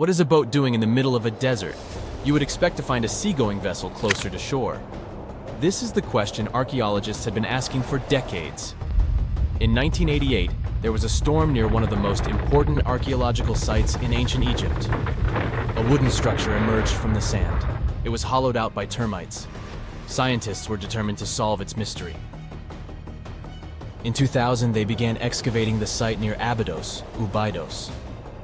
What is a boat doing in the middle of a desert? You would expect to find a seagoing vessel closer to shore. This is the question archaeologists had been asking for decades. In 1988, there was a storm near one of the most important archaeological sites in ancient Egypt. A wooden structure emerged from the sand. It was hollowed out by termites. Scientists were determined to solve its mystery. In 2000, they began excavating the site near Abidos, Abidos.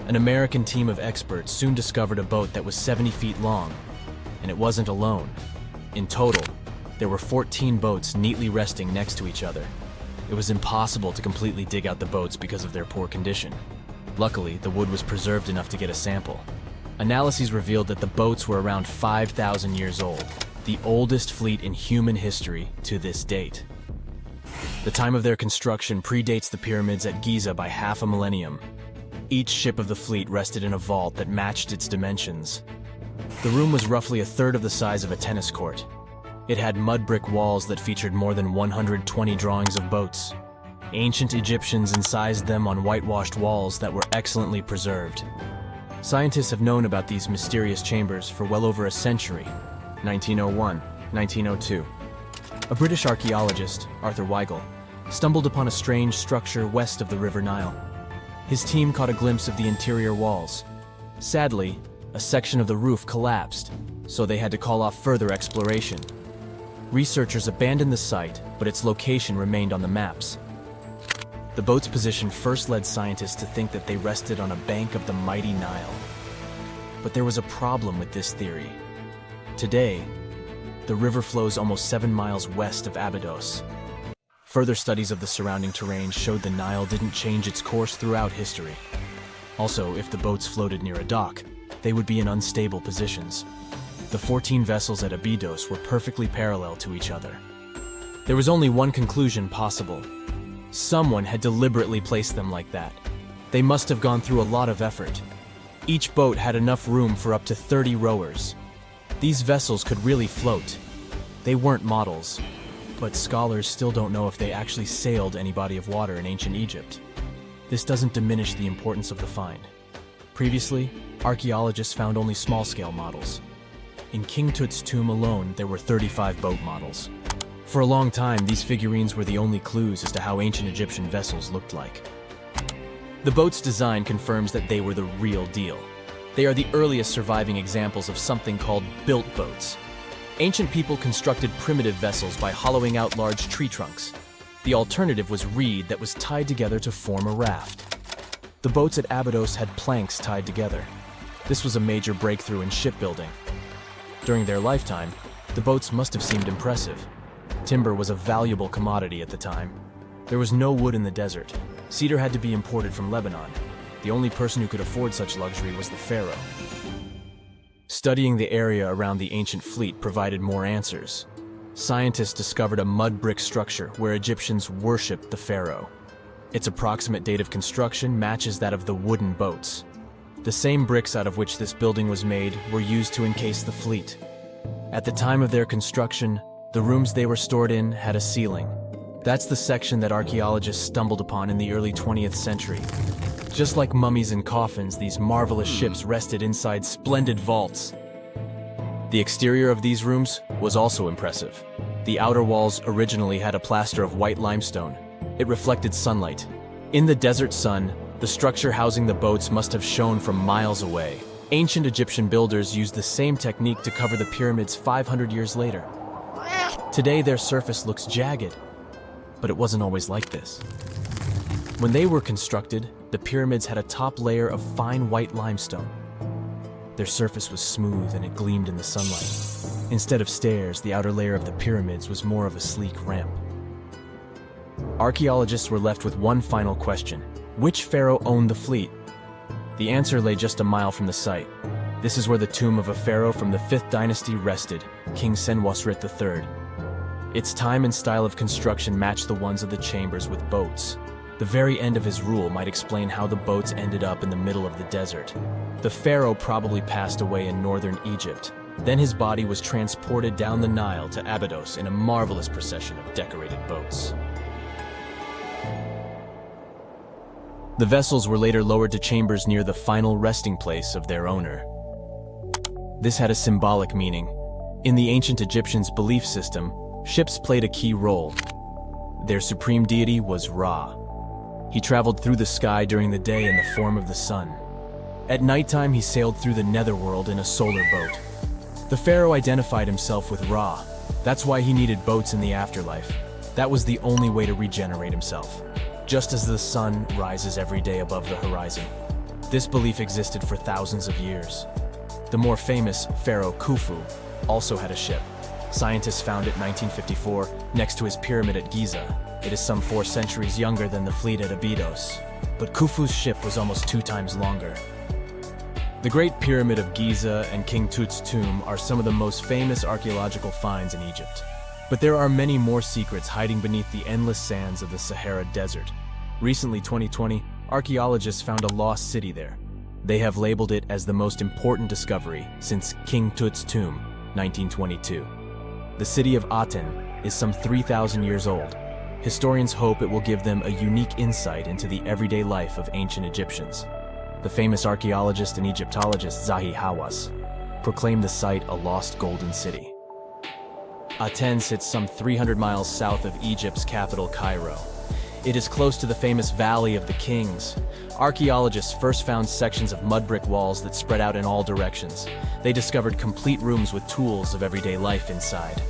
An American team of experts soon discovered a boat that was 70 feet long, and it wasn't alone. In total, there were 14 boats neatly resting next to each other. It was impossible to completely dig out the boats because of their poor condition. Luckily, the wood was preserved enough to get a sample. Analyses revealed that the boats were around 5,000 years old, the oldest fleet in human history to this date. The time of their construction predates the pyramids at Giza by half a millennium. Each ship of the fleet rested in a vault that matched its dimensions. The room was roughly a third of the size of a tennis court. It had mud brick walls that featured more than 120 drawings of boats. Ancient Egyptians incised them on whitewashed walls that were excellently preserved. Scientists have known about these mysterious chambers for well over a century. 1901, 1902. A British archaeologist, Arthur Weigel, stumbled upon a strange structure west of the River Nile. His team caught a glimpse of the interior walls. Sadly, a section of the roof collapsed, so they had to call off further exploration. Researchers abandoned the site, but its location remained on the maps. The boat's position first led scientists to think that they rested on a bank of the mighty Nile. But there was a problem with this theory. Today, the river flows almost 7 miles west of Abidos. Further studies of the surrounding terrain showed the Nile didn't change its course throughout history. Also, if the boats floated near a dock, they would be in unstable positions. The 14 vessels at Abidos were perfectly parallel to each other. There was only one conclusion possible. Someone had deliberately placed them like that. They must have gone through a lot of effort. Each boat had enough room for up to 30 rowers. These vessels could really float. They weren't models, but scholars still don't know if they actually sailed any body of water in ancient Egypt. This doesn't diminish the importance of the find. Previously, archaeologists found only small-scale models. In King Tut's tomb alone, there were 35 boat models. For a long time, these figurines were the only clues as to how ancient Egyptian vessels looked like. The boat's design confirms that they were the real deal. They are the earliest surviving examples of something called built boats. Ancient people constructed primitive vessels by hollowing out large tree trunks. The alternative was reed that was tied together to form a raft. The boats at Abydos had planks tied together. This was a major breakthrough in shipbuilding. During their lifetime, the boats must have seemed impressive. Timber was a valuable commodity at the time. There was no wood in the desert. Cedar had to be imported from Lebanon. The only person who could afford such luxury was the pharaoh. Studying the area around the ancient fleet provided more answers. Scientists discovered a mud brick structure where Egyptians worshipped the pharaoh. Its approximate date of construction matches that of the wooden boats. The same bricks out of which this building was made were used to encase the fleet. At the time of their construction, the rooms they were stored in had a ceiling. That's the section that archaeologists stumbled upon in the early 20th century. Just like mummies and coffins, these marvelous ships rested inside splendid vaults. The exterior of these rooms was also impressive. The outer walls originally had a plaster of white limestone. It reflected sunlight. In the desert sun, the structure housing the boats must have shone from miles away. Ancient Egyptian builders used the same technique to cover the pyramids 500 years later. Today, their surface looks jagged, but it wasn't always like this. When they were constructed, the pyramids had a top layer of fine white limestone. Their surface was smooth and it gleamed in the sunlight. Instead of stairs, the outer layer of the pyramids was more of a sleek ramp. Archaeologists were left with one final question. Which pharaoh owned the fleet? The answer lay just a mile from the site. This is where the tomb of a pharaoh from the 5th dynasty rested, King Senwosret III. Its time and style of construction matched the ones of the chambers with boats. The very end of his rule might explain how the boats ended up in the middle of the desert. The pharaoh probably passed away in northern Egypt. Then his body was transported down the Nile to Abydos in a marvelous procession of decorated boats. The vessels were later lowered to chambers near the final resting place of their owner. This had a symbolic meaning. In the ancient Egyptians' belief system, ships played a key role. Their supreme deity was Ra. He traveled through the sky during the day in the form of the sun. At nighttime, he sailed through the netherworld in a solar boat. The pharaoh identified himself with Ra. That's why he needed boats in the afterlife. That was the only way to regenerate himself. Just as the sun rises every day above the horizon. This belief existed for thousands of years. The more famous Pharaoh Khufu also had a ship. Scientists found it in 1954 next to his pyramid at Giza. It is some 4 centuries younger than the fleet at Abidos, but Khufu's ship was almost 2 times longer. The Great Pyramid of Giza and King Tut's tomb are some of the most famous archaeological finds in Egypt. But there are many more secrets hiding beneath the endless sands of the Sahara Desert. Recently, 2020, archaeologists found a lost city there. They have labeled it as the most important discovery since King Tut's tomb, 1922. The city of Aten is some 3,000 years old. Historians hope it will give them a unique insight into the everyday life of ancient Egyptians. The famous archaeologist and Egyptologist Zahi Hawass proclaimed the site a lost golden city. Aten sits some 300 miles south of Egypt's capital, Cairo. It is close to the famous Valley of the Kings. Archaeologists first found sections of mud brick walls that spread out in all directions. They discovered complete rooms with tools of everyday life inside.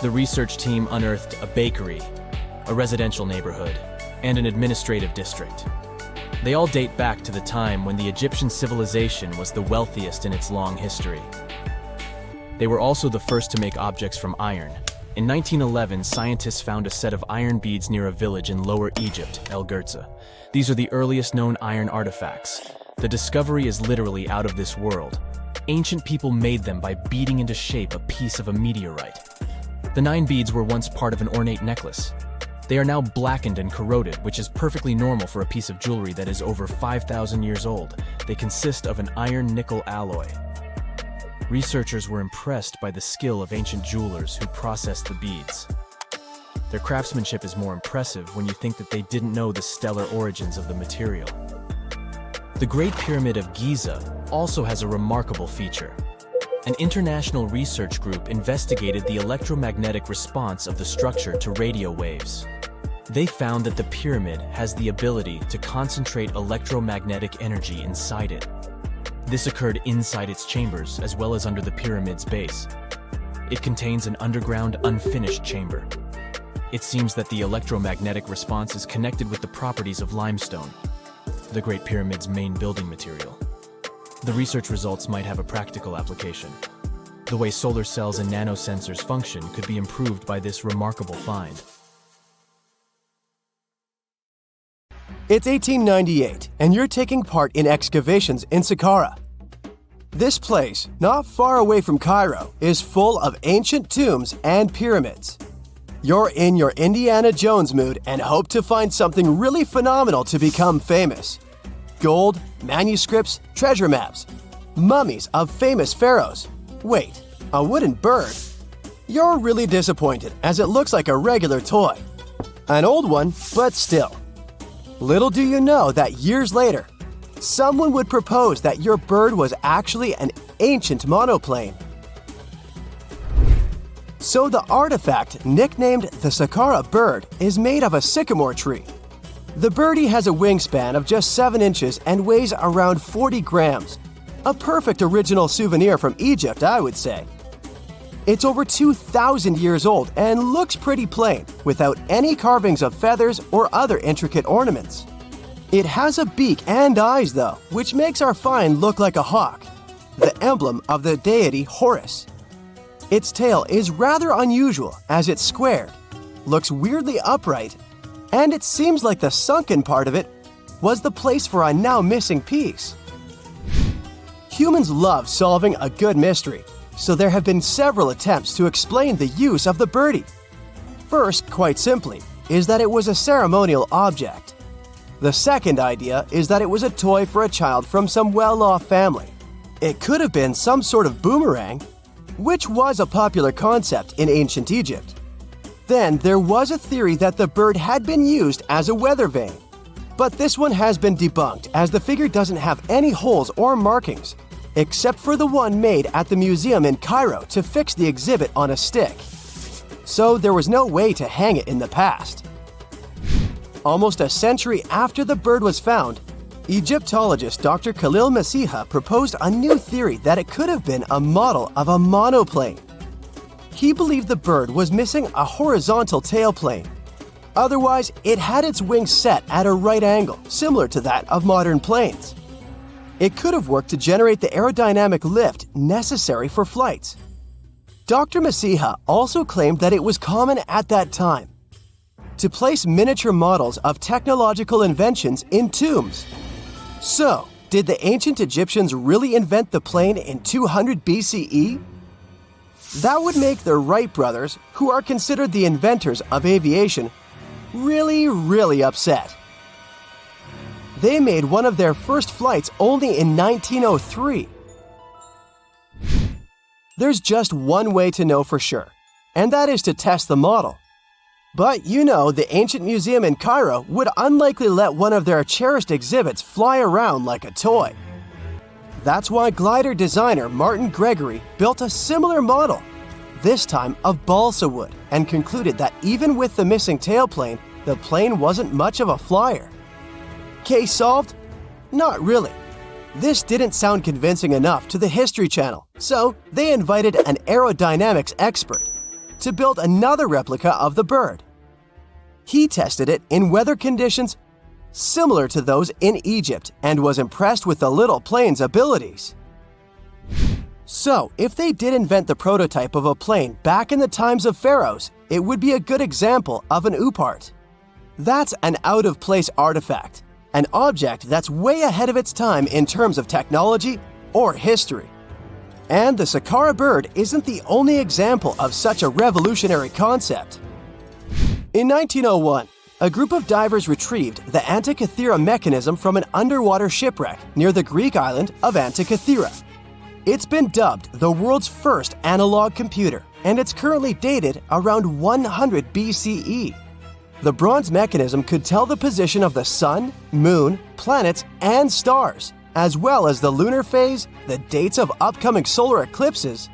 The research team unearthed a bakery, a residential neighborhood, and an administrative district. They all date back to the time when the Egyptian civilization was the wealthiest in its long history. They were also the first to make objects from iron. In 1911, scientists found a set of iron beads near a village in Lower Egypt, El Gurza. These are the earliest known iron artifacts. The discovery is literally out of this world. Ancient people made them by beating into shape a piece of a meteorite. The 9 beads were once part of an ornate necklace. They are now blackened and corroded, which is perfectly normal for a piece of jewelry that is over 5,000 years old. They consist of an iron-nickel alloy. Researchers were impressed by the skill of ancient jewelers who processed the beads. Their craftsmanship is more impressive when you think that they didn't know the stellar origins of the material. The Great Pyramid of Giza also has a remarkable feature. An international research group investigated the electromagnetic response of the structure to radio waves. They found that the pyramid has the ability to concentrate electromagnetic energy inside it. This occurred inside its chambers as well as under the pyramid's base. It contains an underground, unfinished chamber. It seems that the electromagnetic response is connected with the properties of limestone, the Great Pyramid's main building material. The research results might have a practical application. The way solar cells and nanosensors function could be improved by this remarkable find. It's 1898, and you're taking part in excavations in Saqqara. This place, not far away from Cairo, is full of ancient tombs and pyramids. You're in your Indiana Jones mood and hope to find something really phenomenal to become famous. Gold, manuscripts, treasure maps, mummies of famous pharaohs. Wait, a wooden bird? You're really disappointed as it looks like a regular toy. An old one, but still. Little do you know that years later, someone would propose that your bird was actually an ancient monoplane. So the artifact, nicknamed the Saqqara bird, is made of a sycamore tree. The birdie has a wingspan of just 7 inches and weighs around 40 grams. A perfect original souvenir from Egypt, I would say. It's over 2,000 years old and looks pretty plain, without any carvings of feathers or other intricate ornaments. It has a beak and eyes though, which makes our find look like a hawk, the emblem of the deity Horus. Its tail is rather unusual as it's squared, looks weirdly upright, and it seems like the sunken part of it was the place for a now missing piece. Humans love solving a good mystery, so there have been several attempts to explain the use of the birdie. First, quite simply, is that it was a ceremonial object. The second idea is that it was a toy for a child from some well-off family. It could have been some sort of boomerang, which was a popular concept in ancient Egypt. Then there was a theory that the bird had been used as a weather vane. But this one has been debunked as the figure doesn't have any holes or markings, except for the one made at the museum in Cairo to fix the exhibit on a stick. So there was no way to hang it in the past. Almost a century after the bird was found, Egyptologist Dr. Khalil Masiha proposed a new theory that it could have been a model of a monoplane. He believed the bird was missing a horizontal tailplane. Otherwise, it had its wings set at a right angle, similar to that of modern planes. It could have worked to generate the aerodynamic lift necessary for flights. Dr. Masiha also claimed that it was common at that time to place miniature models of technological inventions in tombs. So, did the ancient Egyptians really invent the plane in 200 BCE? That would make the Wright brothers, who are considered the inventors of aviation, really upset. They made one of their first flights only in 1903. There's just one way to know for sure, and that is to test the model. But you know, the ancient museum in Cairo would unlikely let one of their cherished exhibits fly around like a toy. That's why glider designer Martin Gregory built a similar model, this time of balsa wood, and concluded that even with the missing tailplane, the plane wasn't much of a flyer. Case solved? Not really. This didn't sound convincing enough to the History Channel, so they invited an aerodynamics expert to build another replica of the bird. He tested it in weather conditions similar to those in Egypt and was impressed with the little plane's abilities. So, if they did invent the prototype of a plane back in the times of pharaohs, it would be a good example of an oupart. That's an out-of-place artifact, an object that's way ahead of its time in terms of technology or history. And the Saqqara bird isn't the only example of such a revolutionary concept. In 1901, a group of divers retrieved the Antikythera mechanism from an underwater shipwreck near the Greek island of Antikythera. It's been dubbed the world's first analog computer, and it's currently dated around 100 BCE. The bronze mechanism could tell the position of the sun, moon, planets, and stars, as well as the lunar phase, the dates of upcoming solar eclipses,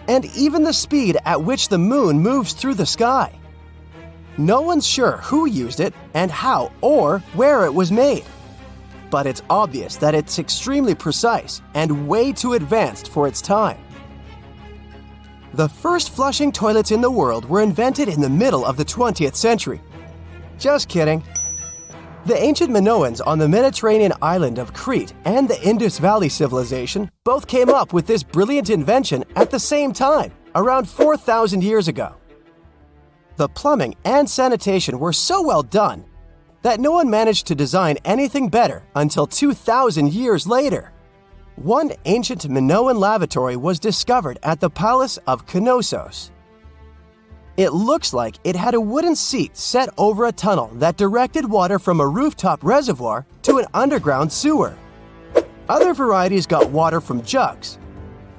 and even the speed at which the moon moves through the sky. No one's sure who used it and how or where it was made, but it's obvious that it's extremely precise and way too advanced for its time. The first flushing toilets in the world were invented in the middle of the 20th century. Just kidding. The ancient Minoans on the Mediterranean island of Crete and the Indus Valley civilization both came up with this brilliant invention at the same time, around 4,000 years ago. The plumbing and sanitation were so well done that no one managed to design anything better until 2,000 years later. One ancient Minoan lavatory was discovered at the Palace of Knossos. It looks like it had a wooden seat set over a tunnel that directed water from a rooftop reservoir to an underground sewer. Other varieties got water from jugs.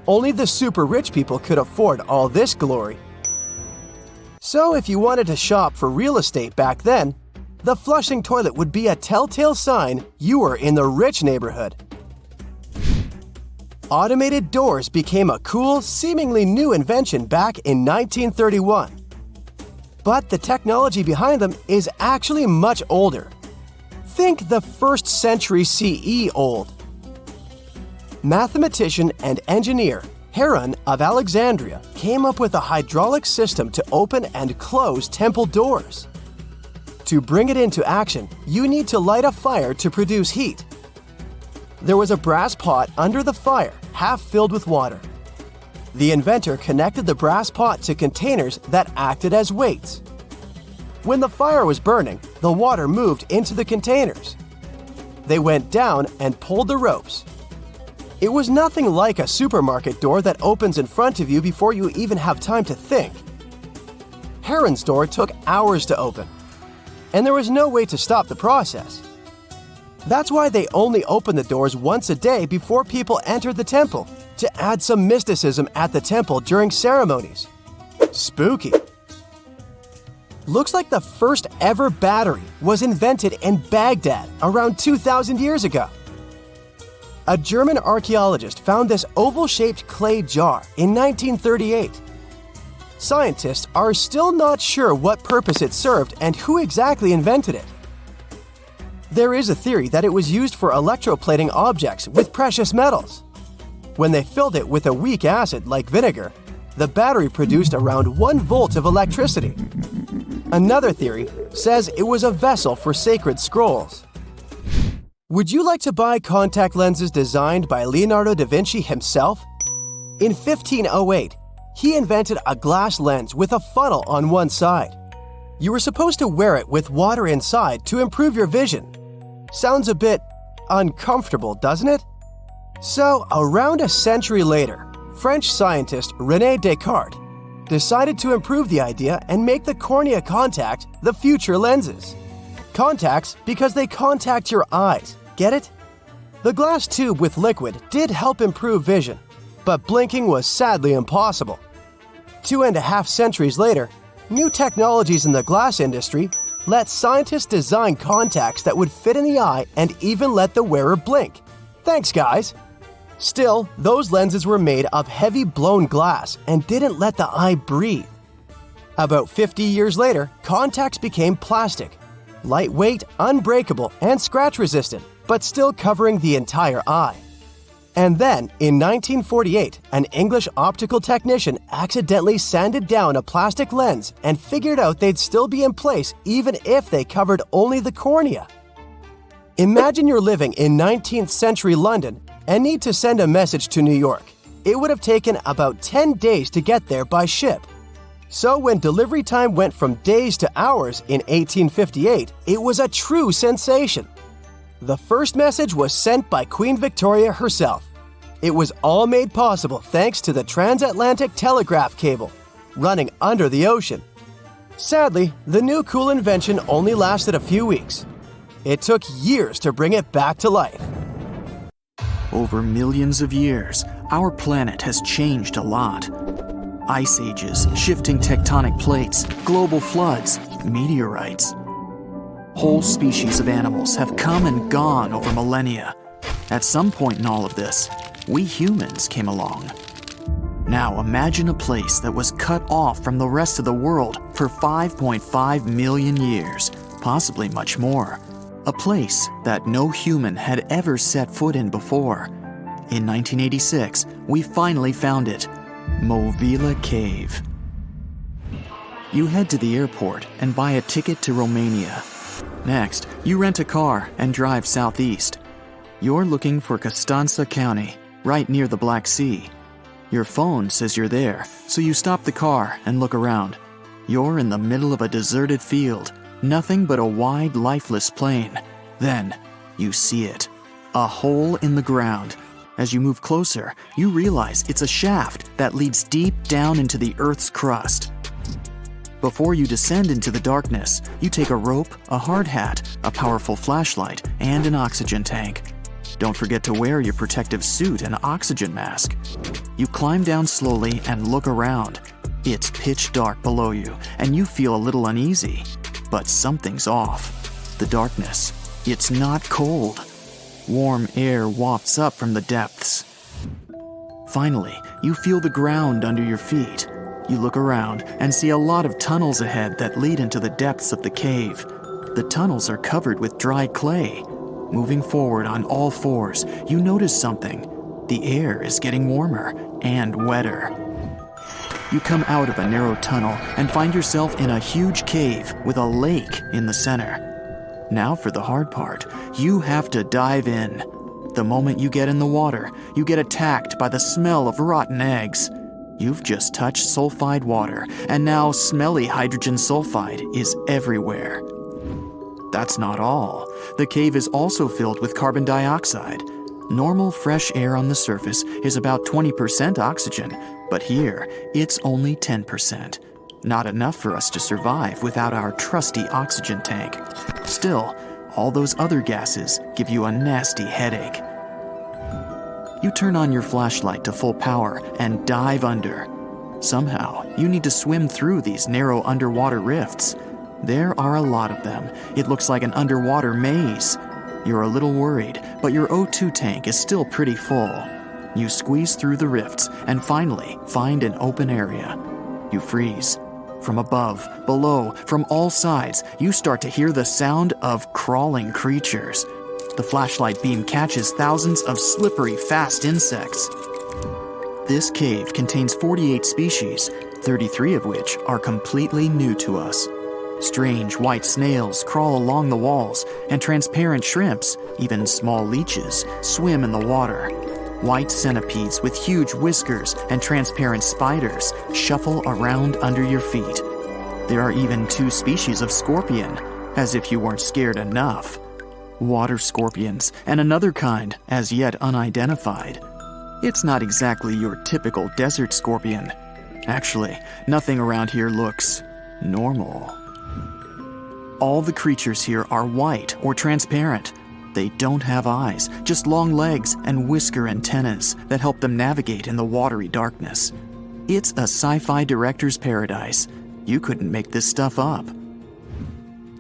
Only the super rich people could afford all this glory. So if you wanted to shop for real estate back then, the flushing toilet would be a telltale sign you were in the rich neighborhood. Automated doors became a cool, seemingly new invention back in 1931. But the technology behind them is actually much older. Think the 1st century CE old. Mathematician and engineer Heron of Alexandria came up with a hydraulic system to open and close temple doors. To bring it into action, you need to light a fire to produce heat. There was a brass pot under the fire, half filled with water. The inventor connected the brass pot to containers that acted as weights. When the fire was burning, the water moved into the containers. They went down and pulled the ropes. It was nothing like a supermarket door that opens in front of you before you even have time to think. Heron's door took hours to open, and there was no way to stop the process. That's why they only opened the doors once a day before people entered the temple, to add some mysticism at the temple during ceremonies. Spooky. Looks like the first ever battery was invented in Baghdad around 2,000 years ago. A German archaeologist found this oval-shaped clay jar in 1938. Scientists are still not sure what purpose it served and who exactly invented it. There is a theory that it was used for electroplating objects with precious metals. When they filled it with a weak acid like vinegar, the battery produced around 1 volt of electricity. Another theory says it was a vessel for sacred scrolls. Would you like to buy contact lenses designed by Leonardo da Vinci himself? In 1508, he invented a glass lens with a funnel on one side. You were supposed to wear it with water inside to improve your vision. Sounds a bit uncomfortable, doesn't it? So, around a century later, French scientist René Descartes decided to improve the idea and make the cornea contact the future lenses. Contacts because they contact your eyes, get it? The glass tube with liquid did help improve vision, but blinking was sadly impossible. 2.5 centuries later, new technologies in the glass industry let scientists design contacts that would fit in the eye and even let the wearer blink. Thanks, guys! Still, those lenses were made of heavy blown glass and didn't let the eye breathe. About 50 years later, contacts became plastic, lightweight, unbreakable, and scratch-resistant, but still covering the entire eye. And then, in 1948, an English optical technician accidentally sanded down a plastic lens and figured out they'd still be in place even if they covered only the cornea. Imagine you're living in 19th century London and need to send a message to New York. It would have taken about 10 days to get there by ship. So when delivery time went from days to hours in 1858, it was a true sensation. The first message was sent by Queen Victoria herself. It was all made possible thanks to the transatlantic telegraph cable, running under the ocean. Sadly, the new cool invention only lasted a few weeks. It took years to bring it back to life. Over millions of years, our planet has changed a lot. Ice ages, shifting tectonic plates, global floods, meteorites. Whole species of animals have come and gone over millennia. At some point in all of this, we humans came along. Now imagine a place that was cut off from the rest of the world for 5.5 million years, possibly much more. A place that no human had ever set foot in before. In 1986, we finally found it, Movile Cave. You head to the airport and buy a ticket to Romania. Next, you rent a car and drive southeast. You're looking for Costanza County, right near the Black Sea. Your phone says you're there, so you stop the car and look around. You're in the middle of a deserted field, nothing but a wide, lifeless plain. Then, you see it. A hole in the ground. As you move closer, you realize it's a shaft that leads deep down into the Earth's crust. Before you descend into the darkness, you take a rope, a hard hat, a powerful flashlight, and an oxygen tank. Don't forget to wear your protective suit and oxygen mask. You climb down slowly and look around. It's pitch dark below you, and you feel a little uneasy. But something's off. The darkness. It's not cold. Warm air wafts up from the depths. Finally, you feel the ground under your feet. You look around and see a lot of tunnels ahead that lead into the depths of the cave. The tunnels are covered with dry clay. Moving forward on all fours, you notice something. The air is getting warmer and wetter. You come out of a narrow tunnel and find yourself in a huge cave with a lake in the center. Now for the hard part, you have to dive in. The moment you get in the water, you get attacked by the smell of rotten eggs. You've just touched sulfide water, and now smelly hydrogen sulfide is everywhere. That's not all. The cave is also filled with carbon dioxide. Normal fresh air on the surface is about 20% oxygen, but here it's only 10%. Not enough for us to survive without our trusty oxygen tank. Still, all those other gases give you a nasty headache. You turn on your flashlight to full power and dive under. Somehow, you need to swim through these narrow underwater rifts. There are a lot of them. It looks like an underwater maze. You're a little worried, but your O2 tank is still pretty full. You squeeze through the rifts and finally find an open area. You freeze. From above, below, from all sides, you start to hear the sound of crawling creatures. The flashlight beam catches thousands of slippery, fast insects. This cave contains 48 species, 33 of which are completely new to us. Strange white snails crawl along the walls, and transparent shrimps, even small leeches, swim in the water. White centipedes with huge whiskers and transparent spiders shuffle around under your feet. There are even 2 species of scorpion, as if you weren't scared enough. Water scorpions, and another kind, as yet unidentified. It's not exactly your typical desert scorpion. Actually, nothing around here looks normal. All the creatures here are white or transparent. They don't have eyes, just long legs and whisker antennas that help them navigate in the watery darkness. It's a sci-fi director's paradise. You couldn't make this stuff up.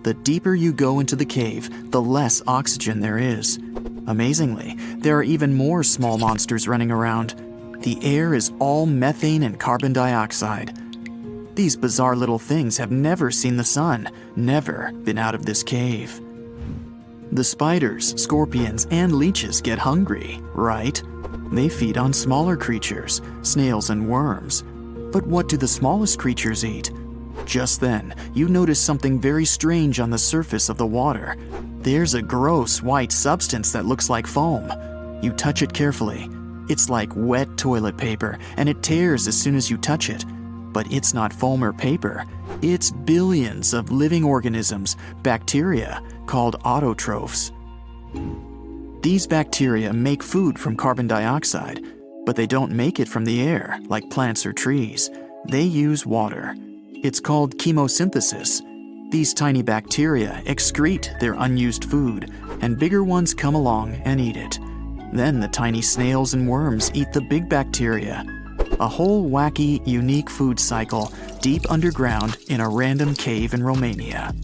The deeper you go into the cave, the less oxygen there is. Amazingly, there are even more small monsters running around. The air is all methane and carbon dioxide. These bizarre little things have never seen the sun, never been out of this cave. The spiders, scorpions, and leeches get hungry, right? They feed on smaller creatures, snails and worms. But what do the smallest creatures eat? Just then, you notice something very strange on the surface of the water. There's a gross white substance that looks like foam. You touch it carefully. It's like wet toilet paper, and it tears as soon as you touch it. But it's not foam or paper. It's billions of living organisms, bacteria, called autotrophs. These bacteria make food from carbon dioxide, but they don't make it from the air like plants or trees. They use water. It's called chemosynthesis. These tiny bacteria excrete their unused food, and bigger ones come along and eat it. Then the tiny snails and worms eat the big bacteria. A whole wacky, unique food cycle deep underground in a random cave in Romania.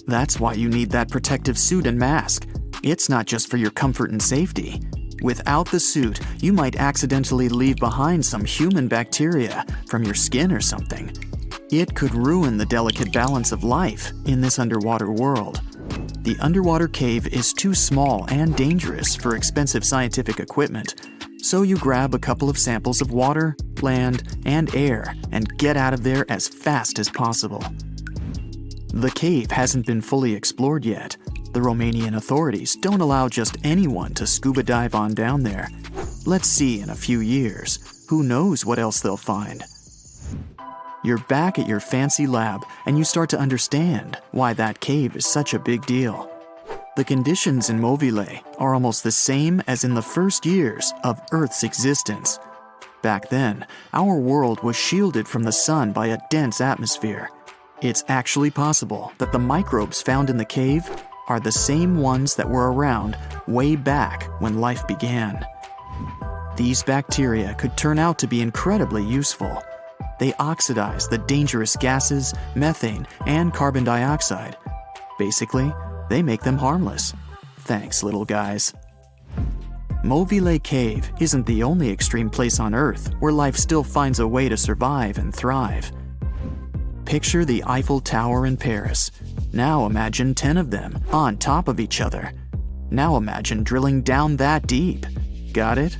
That's why you need that protective suit and mask. It's not just for your comfort and safety. Without the suit, you might accidentally leave behind some human bacteria from your skin or something. It could ruin the delicate balance of life in this underwater world. The underwater cave is too small and dangerous for expensive scientific equipment, so you grab a couple of samples of water, land, and air and get out of there as fast as possible. The cave hasn't been fully explored yet. The Romanian authorities don't allow just anyone to scuba dive on down there. Let's see in a few years. Who knows what else they'll find? You're back at your fancy lab, and you start to understand why that cave is such a big deal. The conditions in Movile are almost the same as in the first years of Earth's existence. Back then, our world was shielded from the sun by a dense atmosphere. It's actually possible that the microbes found in the cave are the same ones that were around way back when life began. These bacteria could turn out to be incredibly useful. They oxidize the dangerous gases, methane, and carbon dioxide. Basically, they make them harmless. Thanks, little guys. Movile Cave isn't the only extreme place on Earth where life still finds a way to survive and thrive. Picture the Eiffel Tower in Paris. Now imagine 10 of them on top of each other. Now imagine drilling down that deep. Got it?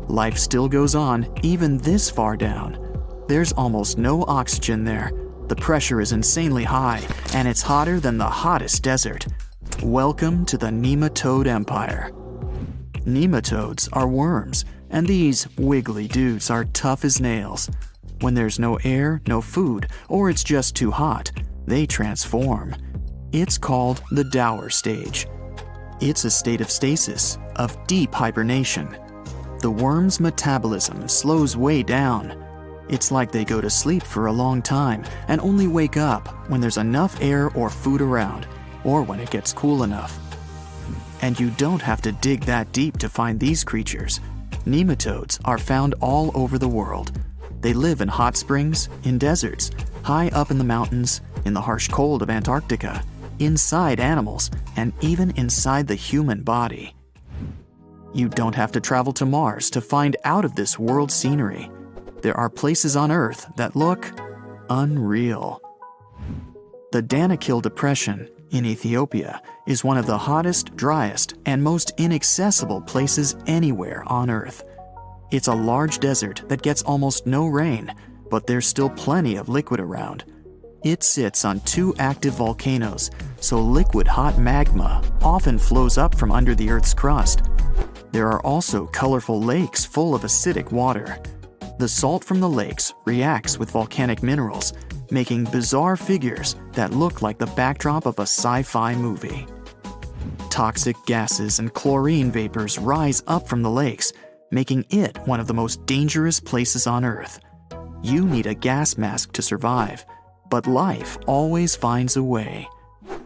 Life still goes on, even this far down. There's almost no oxygen there. The pressure is insanely high, and it's hotter than the hottest desert. Welcome to the nematode empire. Nematodes are worms, and these wiggly dudes are tough as nails. When there's no air, no food, or it's just too hot, they transform. It's called the dower stage. It's a state of stasis, of deep hibernation. The worm's metabolism slows way down. It's like they go to sleep for a long time and only wake up when there's enough air or food around, or when it gets cool enough. And you don't have to dig that deep to find these creatures. Nematodes are found all over the world. They live in hot springs, in deserts, high up in the mountains, in the harsh cold of Antarctica, inside animals, and even inside the human body. You don't have to travel to Mars to find out of this world scenery. There are places on Earth that look unreal. The Danakil Depression in Ethiopia is one of the hottest, driest, and most inaccessible places anywhere on Earth. It's a large desert that gets almost no rain, but there's still plenty of liquid around. It sits on 2 active volcanoes, so liquid hot magma often flows up from under the Earth's crust. There are also colorful lakes full of acidic water. The salt from the lakes reacts with volcanic minerals, making bizarre figures that look like the backdrop of a sci-fi movie. Toxic gases and chlorine vapors rise up from the lakes, making it one of the most dangerous places on Earth. You need a gas mask to survive, but life always finds a way.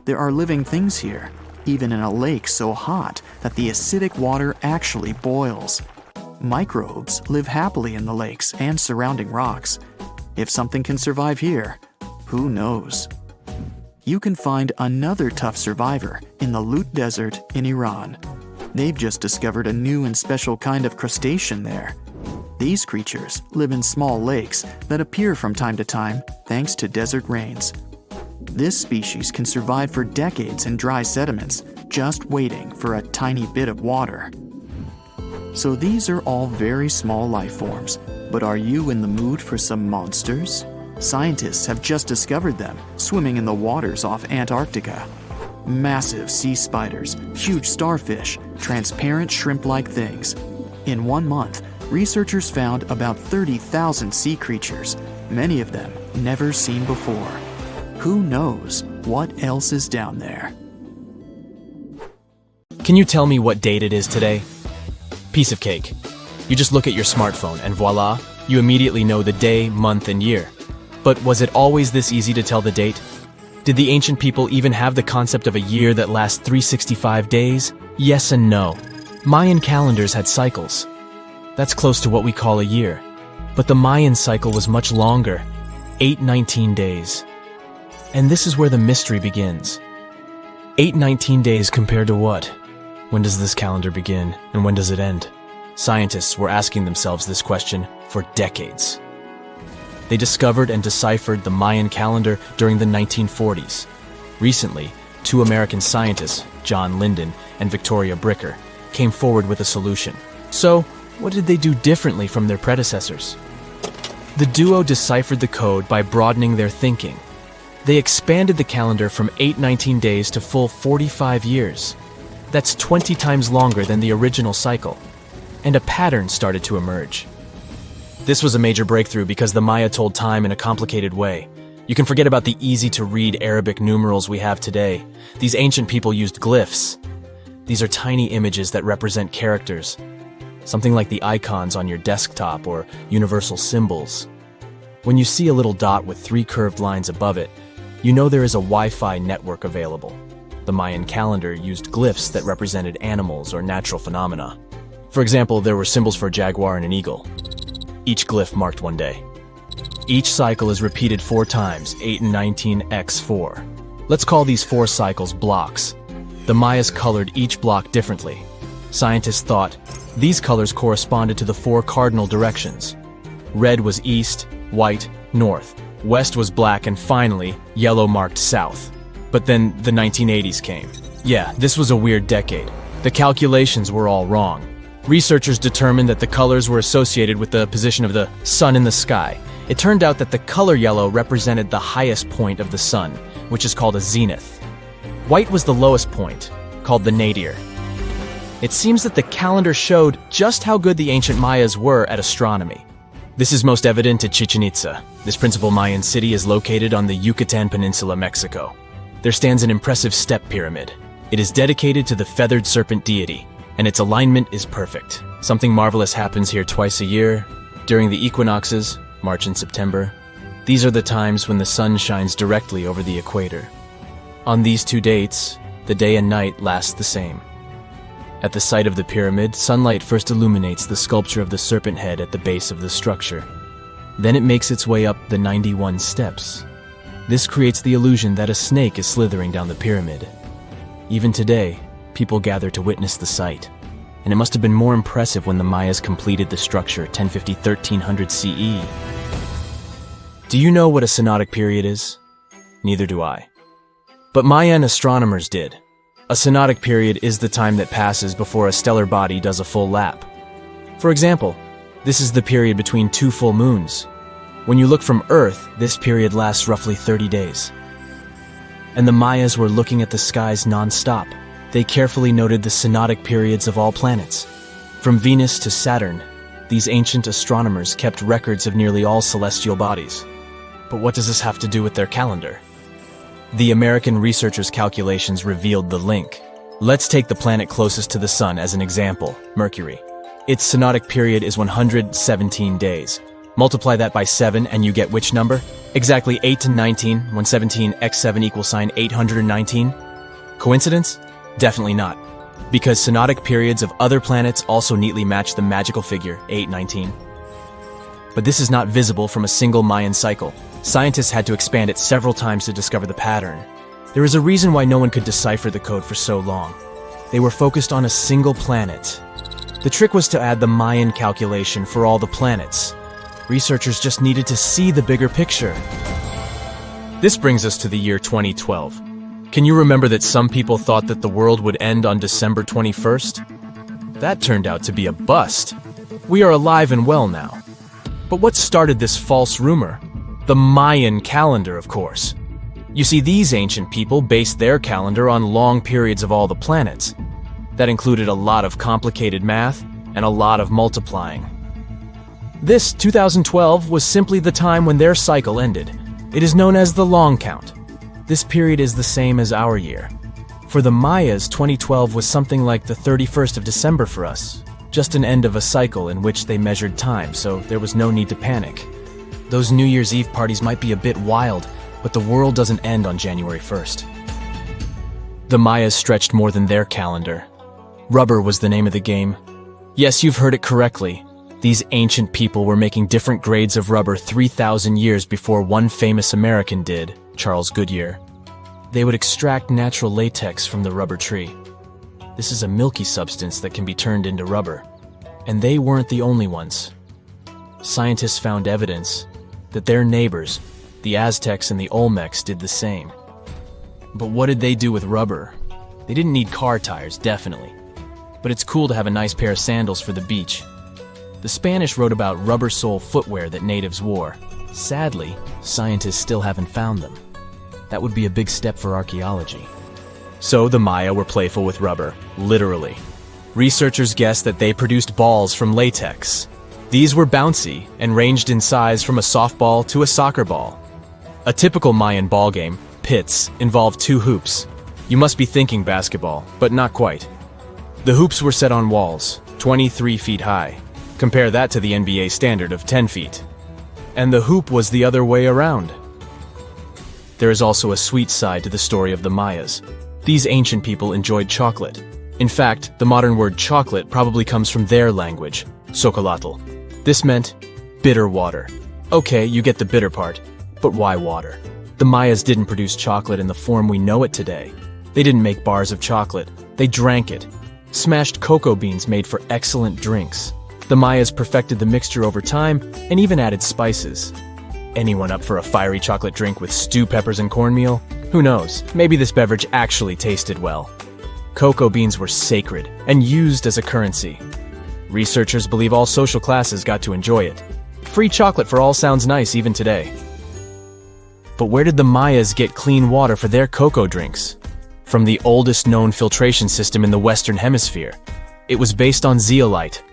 There are living things here, even in a lake so hot that the acidic water actually boils. Microbes live happily in the lakes and surrounding rocks. If something can survive here, who knows? You can find another tough survivor in the Lut Desert in Iran. They've just discovered a new and special kind of crustacean there. These creatures live in small lakes that appear from time to time thanks to desert rains. This species can survive for decades in dry sediments, just waiting for a tiny bit of water. So these are all very small life forms, but are you in the mood for some monsters? Scientists have just discovered them swimming in the waters off Antarctica. Massive sea spiders, huge starfish, transparent shrimp-like things. In 1 month, researchers found about 30,000 sea creatures, many of them never seen before. Who knows what else is down there? Can you tell me what date it is today? Piece of cake. You just look at your smartphone and voila, you immediately know the day, month, and year. But was it always this easy to tell the date? Did the ancient people even have the concept of a year that lasts 365 days? Yes and no. Mayan calendars had cycles. That's close to what we call a year. But the Mayan cycle was much longer, 819 days. And this is where the mystery begins. 819 days compared to what? When does this calendar begin, and when does it end? Scientists were asking themselves this question for decades. They discovered and deciphered the Mayan calendar during the 1940s. Recently, 2 American scientists, John Linden and Victoria Bricker, came forward with a solution. So, what did they do differently from their predecessors? The duo deciphered the code by broadening their thinking. They expanded the calendar from 819 days to full 45 years. That's 20 times longer than the original cycle. And a pattern started to emerge. This was a major breakthrough because the Maya told time in a complicated way. You can forget about the easy-to-read Arabic numerals we have today. These ancient people used glyphs. These are tiny images that represent characters, something like the icons on your desktop or universal symbols. When you see a little dot with 3 curved lines above it, you know there is a Wi-Fi network available. The Mayan calendar used glyphs that represented animals or natural phenomena. For example, there were symbols for a jaguar and an eagle. Each glyph marked one day. Each cycle is repeated 4 times, 8 and 19 x 4. Let's call these 4 cycles blocks. The Mayas colored each block differently. Scientists thought these colors corresponded to the 4 cardinal directions. Red was east, white, north. West was black, and finally, yellow marked south. But then the 1980s came. Yeah, this was a weird decade. The calculations were all wrong. Researchers determined that the colors were associated with the position of the sun in the sky. It turned out that the color yellow represented the highest point of the sun, which is called a zenith. White was the lowest point, called the nadir. It seems that the calendar showed just how good the ancient Mayas were at astronomy. This is most evident at Chichen Itza. This principal Mayan city is located on the Yucatan Peninsula, Mexico. There stands an impressive step pyramid. It is dedicated to the feathered serpent deity, and its alignment is perfect. Something marvelous happens here twice a year, during the equinoxes, March and September. These are the times when the sun shines directly over the equator. On these 2 dates, the day and night last the same. At the site of the pyramid, sunlight first illuminates the sculpture of the serpent head at the base of the structure. Then it makes its way up the 91 steps. This creates the illusion that a snake is slithering down the pyramid. Even today, people gather to witness the sight, and it must have been more impressive when the Mayas completed the structure 1050-1300 CE. Do you know what a synodic period is? Neither do I. But Mayan astronomers did. A synodic period is the time that passes before a stellar body does a full lap. For example, this is the period between two full moons. When you look from Earth, this period lasts roughly 30 days. And the Mayas were looking at the skies non-stop. They carefully noted the synodic periods of all planets. From Venus to Saturn, these ancient astronomers kept records of nearly all celestial bodies. But what does this have to do with their calendar? The American researchers' calculations revealed the link. Let's take the planet closest to the Sun as an example, Mercury. Its synodic period is 117 days. Multiply that by 7 and you get which number? Exactly 8 to 19, when 17 x 7 equals sign 819. Coincidence? Definitely not. Because synodic periods of other planets also neatly match the magical figure 819. But this is not visible from a single Mayan cycle. Scientists had to expand it several times to discover the pattern. There is a reason why no one could decipher the code for so long. They were focused on a single planet. The trick was to add the Mayan calculation for all the planets. Researchers just needed to see the bigger picture. This brings us to the year 2012. Can you remember that some people thought that the world would end on December 21st? That turned out to be a bust. We are alive and well now. But what started this false rumor? The Mayan calendar, of course. You see, these ancient people based their calendar on long periods of all the planets. That included a lot of complicated math and a lot of multiplying. This 2012 was simply the time when their cycle ended. It is known as the long count. This period is the same as our year. For the Mayas, 2012 was something like the 31st of December for us, just an end of a cycle in which they measured time, so there was no need to panic. Those New Year's Eve parties might be a bit wild, but the world doesn't end on January 1st. The Mayas stretched more than their calendar. Rubber was the name of the game. Yes, you've heard it correctly. These ancient people were making different grades of rubber 3,000 years before one famous American did, Charles Goodyear. They would extract natural latex from the rubber tree. This is a milky substance that can be turned into rubber. And they weren't the only ones. Scientists found evidence that their neighbors, the Aztecs and the Olmecs, did the same. But what did they do with rubber? They didn't need car tires, definitely. But it's cool to have a nice pair of sandals for the beach. The Spanish wrote about rubber sole footwear that natives wore. Sadly, scientists still haven't found them. That would be a big step for archaeology. So the Maya were playful with rubber, literally. Researchers guessed that they produced balls from latex. These were bouncy and ranged in size from a softball to a soccer ball. A typical Mayan ball game, pits, involved 2 hoops. You must be thinking basketball, but not quite. The hoops were set on walls, 23 feet high. Compare that to the NBA standard of 10 feet. And the hoop was the other way around. There is also a sweet side to the story of the Mayas. These ancient people enjoyed chocolate. In fact, the modern word chocolate probably comes from their language, Xocolatl. This meant bitter water. Okay, you get the bitter part, but why water? The Mayas didn't produce chocolate in the form we know it today. They didn't make bars of chocolate. They drank it. Smashed cocoa beans made for excellent drinks. The Mayas perfected the mixture over time and even added spices. Anyone up for a fiery chocolate drink with stew peppers and cornmeal? Who knows, maybe this beverage actually tasted well. Cocoa beans were sacred and used as a currency. Researchers believe all social classes got to enjoy it. Free chocolate for all sounds nice even today. But where did the Mayas get clean water for their cocoa drinks? From the oldest known filtration system in the Western Hemisphere. It was based on zeolite.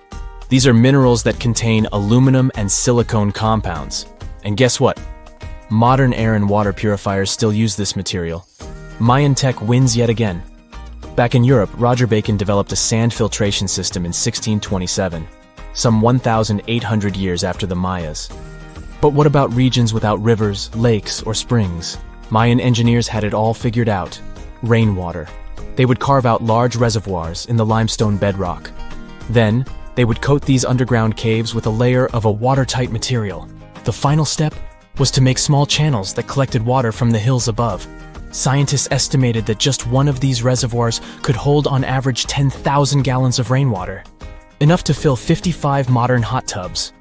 These are minerals that contain aluminum and silicone compounds. And guess what? Modern air and water purifiers still use this material. Mayan tech wins yet again. Back in Europe, Roger Bacon developed a sand filtration system in 1627, some 1,800 years after the Mayas. But what about regions without rivers, lakes, or springs? Mayan engineers had it all figured out. Rainwater. They would carve out large reservoirs in the limestone bedrock. Then, they would coat these underground caves with a layer of a watertight material. The final step was to make small channels that collected water from the hills above. Scientists estimated that just one of these reservoirs could hold on average 10,000 gallons of rainwater, enough to fill 55 modern hot tubs.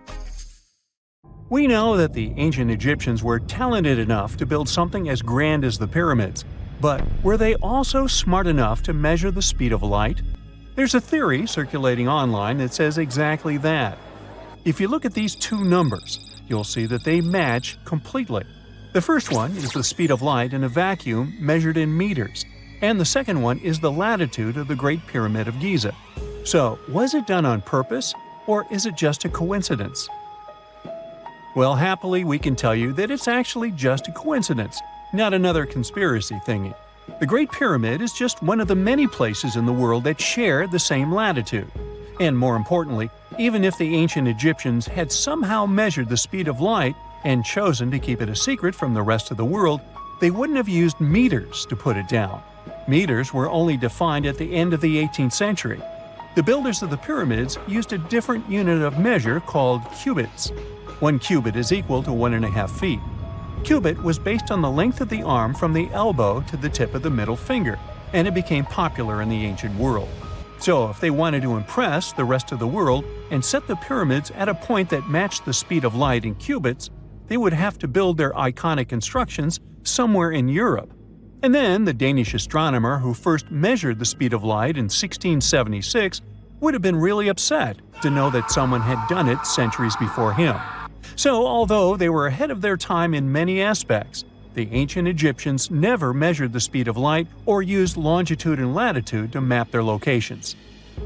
We know that the ancient Egyptians were talented enough to build something as grand as the pyramids, but were they also smart enough to measure the speed of light? There's a theory circulating online that says exactly that. If you look at these two numbers, you'll see that they match completely. The first one is the speed of light in a vacuum measured in meters, and the second one is the latitude of the Great Pyramid of Giza. So, was it done on purpose, or is it just a coincidence? Well, happily, we can tell you that it's actually just a coincidence, not another conspiracy thingy. The Great Pyramid is just one of the many places in the world that share the same latitude. And more importantly, even if the ancient Egyptians had somehow measured the speed of light and chosen to keep it a secret from the rest of the world, they wouldn't have used meters to put it down. Meters were only defined at the end of the 18th century. The builders of the pyramids used a different unit of measure called cubits. 1 cubit is equal to 1.5 feet. Cubit was based on the length of the arm from the elbow to the tip of the middle finger, and it became popular in the ancient world. So if they wanted to impress the rest of the world and set the pyramids at a point that matched the speed of light in cubits, they would have to build their iconic constructions somewhere in Europe. And then the Danish astronomer who first measured the speed of light in 1676 would have been really upset to know that someone had done it centuries before him. So, although they were ahead of their time in many aspects, the ancient Egyptians never measured the speed of light or used longitude and latitude to map their locations.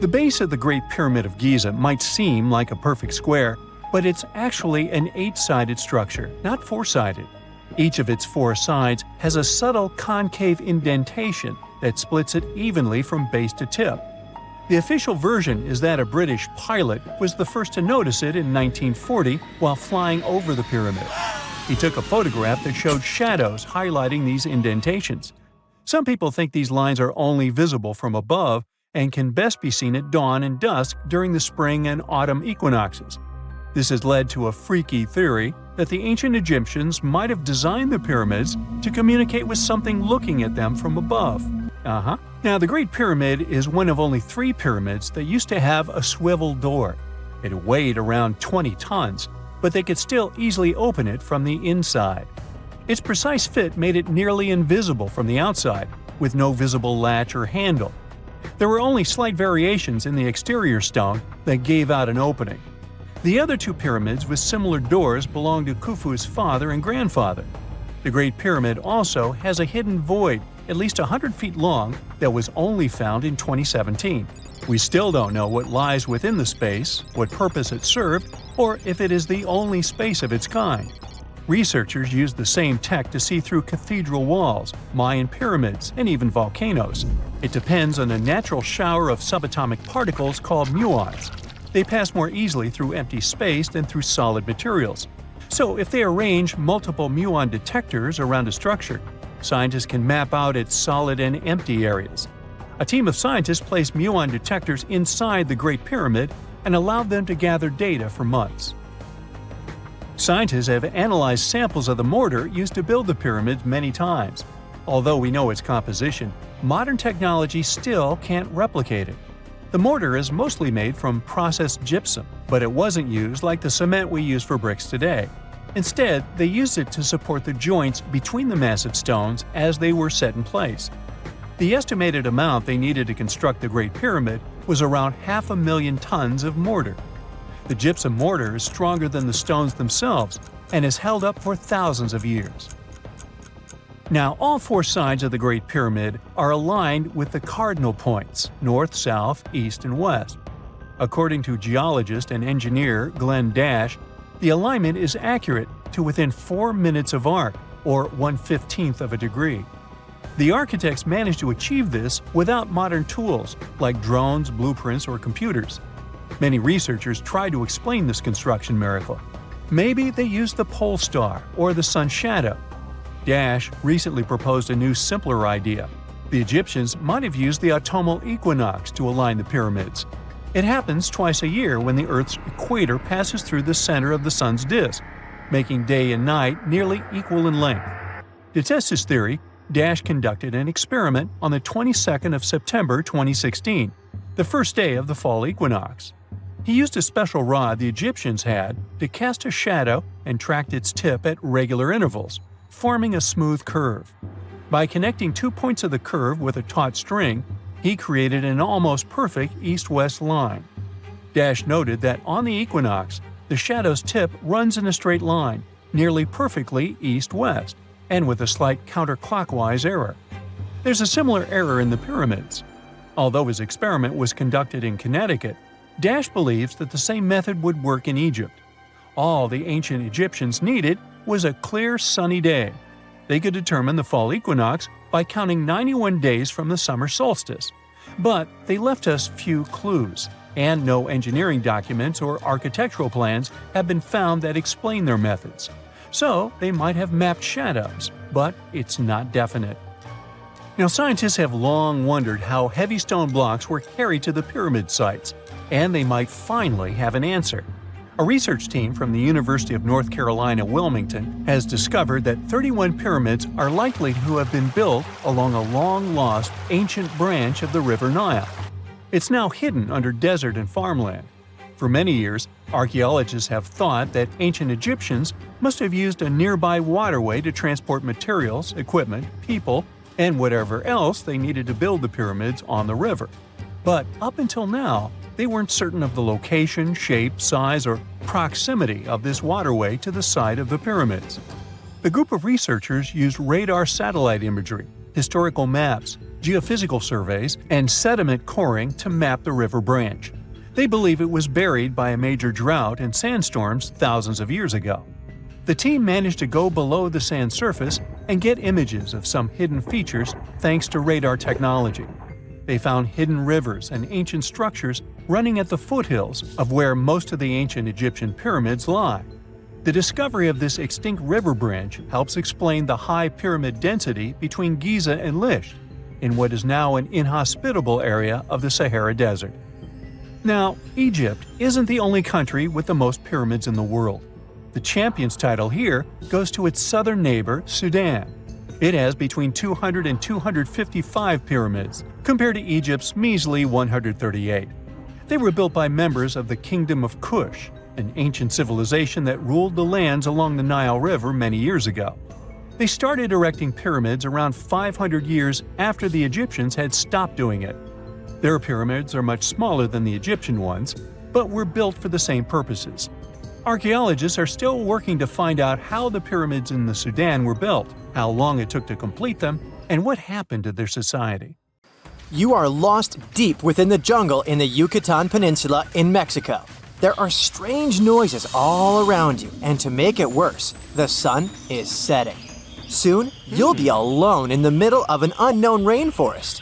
The base of the Great Pyramid of Giza might seem like a perfect square, but it's actually an 8-sided structure, not 4-sided. Each of its 4 sides has a subtle concave indentation that splits it evenly from base to tip. The official version is that a British pilot was the first to notice it in 1940 while flying over the pyramid. He took a photograph that showed shadows highlighting these indentations. Some people think these lines are only visible from above and can best be seen at dawn and dusk during the spring and autumn equinoxes. This has led to a freaky theory that the ancient Egyptians might have designed the pyramids to communicate with something looking at them from above. Now, the Great Pyramid is one of only 3 pyramids that used to have a swivel door. It weighed around 20 tons, but they could still easily open it from the inside. Its precise fit made it nearly invisible from the outside, with no visible latch or handle. There were only slight variations in the exterior stone that gave out an opening. The other 2 pyramids with similar doors belonged to Khufu's father and grandfather. The Great Pyramid also has a hidden void at least 100 feet long that was only found in 2017. We still don't know what lies within the space, what purpose it served, or if it is the only space of its kind. Researchers used the same tech to see through cathedral walls, Mayan pyramids, and even volcanoes. It depends on a natural shower of subatomic particles called muons. They pass more easily through empty space than through solid materials. So if they arrange multiple muon detectors around a structure, scientists can map out its solid and empty areas. A team of scientists placed muon detectors inside the Great Pyramid and allowed them to gather data for months. Scientists have analyzed samples of the mortar used to build the pyramids many times. Although we know its composition, modern technology still can't replicate it. The mortar is mostly made from processed gypsum, but it wasn't used like the cement we use for bricks today. Instead, they used it to support the joints between the massive stones as they were set in place. The estimated amount they needed to construct the Great Pyramid was around 500,000 tons of mortar. The gypsum mortar is stronger than the stones themselves and has held up for thousands of years. Now, all 4 sides of the Great Pyramid are aligned with the cardinal points – north, south, east, and west. According to geologist and engineer Glenn Dash, the alignment is accurate to within 4 minutes of arc, or 1/15 of a degree. The architects managed to achieve this without modern tools like drones, blueprints, or computers. Many researchers try to explain this construction miracle. Maybe they used the pole star or the sun's shadow. Dash recently proposed a new, simpler idea. The Egyptians might have used the autumnal equinox to align the pyramids. It happens twice a year when the Earth's equator passes through the center of the sun's disk. making day and night nearly equal in length. To test his theory, Dash conducted an experiment on the 22nd of September 2016, the first day of the fall equinox. He used a special rod the Egyptians had to cast a shadow and tracked its tip at regular intervals, forming a smooth curve. By connecting 2 points of the curve with a taut string, he created an almost perfect east-west line. Dash noted that on the equinox, the shadow's tip runs in a straight line, nearly perfectly east-west, and with a slight counterclockwise error. There's a similar error in the pyramids. Although his experiment was conducted in Connecticut, Dash believes that the same method would work in Egypt. All the ancient Egyptians needed was a clear, sunny day. They could determine the fall equinox by counting 91 days from the summer solstice. But they left us few clues, and no engineering documents or architectural plans have been found that explain their methods. So they might have mapped shadows, but it's not definite. Scientists have long wondered how heavy stone blocks were carried to the pyramid sites, and they might finally have an answer. A research team from the University of North Carolina, Wilmington, has discovered that 31 pyramids are likely to have been built along a long-lost ancient branch of the River Nile. It's now hidden under desert and farmland. For many years, archaeologists have thought that ancient Egyptians must have used a nearby waterway to transport materials, equipment, people, and whatever else they needed to build the pyramids on the river. But up until now, they weren't certain of the location, shape, size, or proximity of this waterway to the site of the pyramids. The group of researchers used radar satellite imagery, historical maps, geophysical surveys, and sediment coring to map the river branch. They believe it was buried by a major drought and sandstorms thousands of years ago. The team managed to go below the sand surface and get images of some hidden features thanks to radar technology. They found hidden rivers and ancient structures running at the foothills of where most of the ancient Egyptian pyramids lie. The discovery of this extinct river branch helps explain the high pyramid density between Giza and Lisht, in what is now an inhospitable area of the Sahara Desert. Now, Egypt isn't the only country with the most pyramids in the world. The champion's title here goes to its southern neighbor, Sudan. It has between 200 and 255 pyramids, compared to Egypt's measly 138. They were built by members of the Kingdom of Kush, an ancient civilization that ruled the lands along the Nile River many years ago. They started erecting pyramids around 500 years after the Egyptians had stopped doing it. Their pyramids are much smaller than the Egyptian ones, but were built for the same purposes. Archaeologists are still working to find out how the pyramids in the Sudan were built, how long it took to complete them, and what happened to their society. You are lost deep within the jungle in the Yucatan Peninsula in Mexico. There are strange noises all around you, and to make it worse, the sun is setting. Soon, you'll be alone in the middle of an unknown rainforest.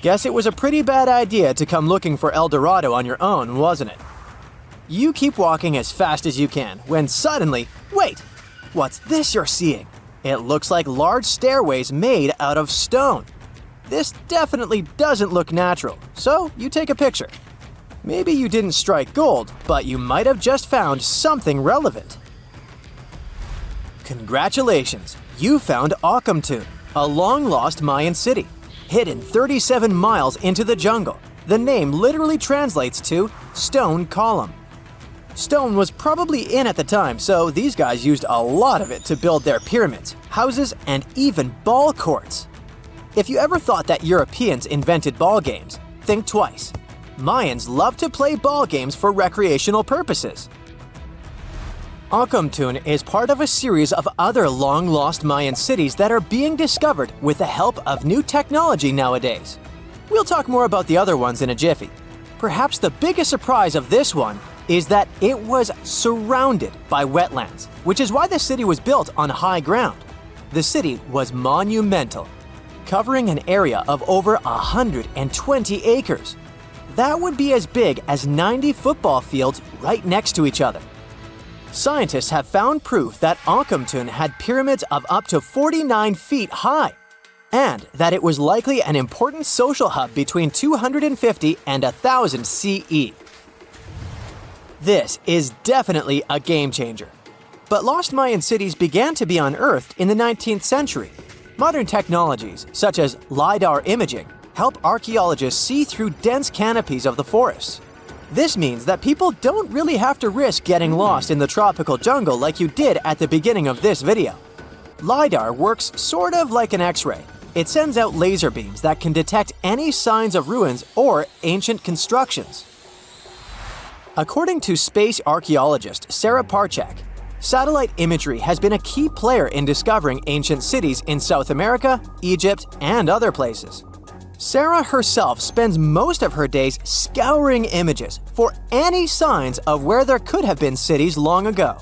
Guess it was a pretty bad idea to come looking for El Dorado on your own, wasn't it? You keep walking as fast as you can, when suddenly, wait! What's this you're seeing? It looks like large stairways made out of stone. This definitely doesn't look natural, so you take a picture. Maybe you didn't strike gold, but you might have just found something relevant. Congratulations! You found Akhumtun, a long-lost Mayan city, hidden 37 miles into the jungle. The name literally translates to stone column. Stone was probably in at the time, so these guys used a lot of it to build their pyramids, houses, and even ball courts. If you ever thought that Europeans invented ball games, think twice. Mayans loved to play ball games for recreational purposes. Akhumtun is part of a series of other long-lost Mayan cities that are being discovered with the help of new technology nowadays. We'll talk more about the other ones in a jiffy. Perhaps the biggest surprise of this one is that it was surrounded by wetlands, which is why the city was built on high ground. The city was monumental, covering an area of over 120 acres. That would be as big as 90 football fields right next to each other. Scientists have found proof that Akhumtun had pyramids of up to 49 feet high, and that it was likely an important social hub between 250 and 1000 CE. This is definitely a game changer. but lost Mayan cities began to be unearthed in the 19th century. Modern technologies, such as LiDAR imaging, help archaeologists see through dense canopies of the forests. This means that people don't really have to risk getting lost in the tropical jungle like you did at the beginning of this video. LiDAR works sort of like an X-ray. It sends out laser beams that can detect any signs of ruins or ancient constructions. According to space archaeologist Sarah Parchak, satellite imagery has been a key player in discovering ancient cities in South America, Egypt, and other places. Sarah herself spends most of her days scouring images for any signs of where there could have been cities long ago.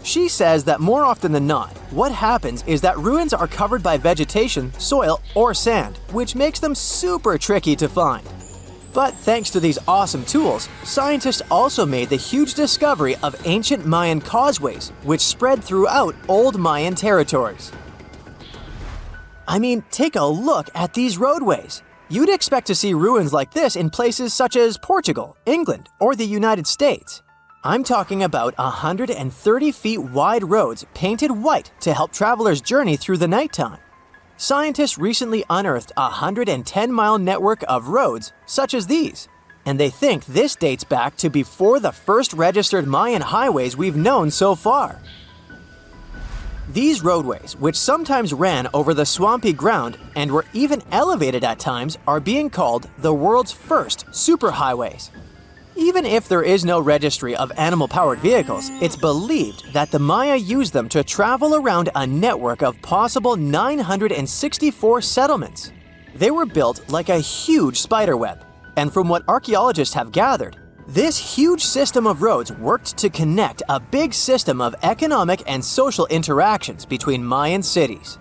She says that more often than not, what happens is that ruins are covered by vegetation, soil, or sand, which makes them super tricky to find. But thanks to these awesome tools, scientists also made the huge discovery of ancient Mayan causeways, which spread throughout old Mayan territories. I mean, take a look at these roadways. You'd expect to see ruins like this in places such as Portugal, England, or the United States. I'm talking about 130 feet wide roads painted white to help travelers journey through the nighttime. Scientists recently unearthed a 110-mile network of roads such as these, and they think this dates back to before the first registered Mayan highways we've known so far. These roadways, which sometimes ran over the swampy ground and were even elevated at times, are being called the world's first superhighways. Even if there is no registry of animal-powered vehicles, it's believed that the Maya used them to travel around a network of possible 964 settlements. They were built like a huge spiderweb, and from what archaeologists have gathered, this huge system of roads worked to connect a big system of economic and social interactions between Mayan cities.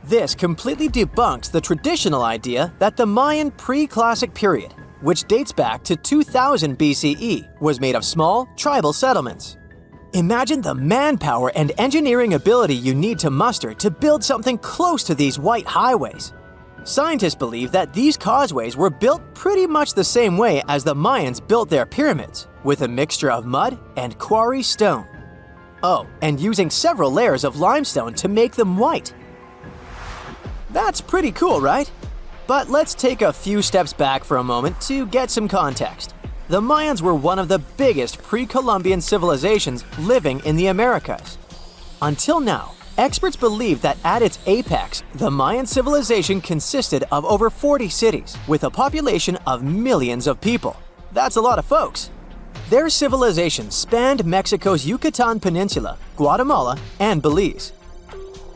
This completely debunks the traditional idea that the Mayan pre-classic period, which dates back to 2000 BCE, was made of small, tribal settlements. Imagine the manpower and engineering ability you need to muster to build something close to these white highways. Scientists believe that these causeways were built pretty much the same way as the Mayans built their pyramids, with a mixture of mud and quarry stone. Oh, and using several layers of limestone to make them white. That's pretty cool, right? But let's take a few steps back for a moment to get some context. The Mayans were one of the biggest pre-Columbian civilizations living in the Americas. Until now, experts believe that at its apex, the Mayan civilization consisted of over 40 cities, with a population of millions of people. That's a lot of folks. Their civilization spanned Mexico's Yucatan Peninsula, Guatemala, and Belize.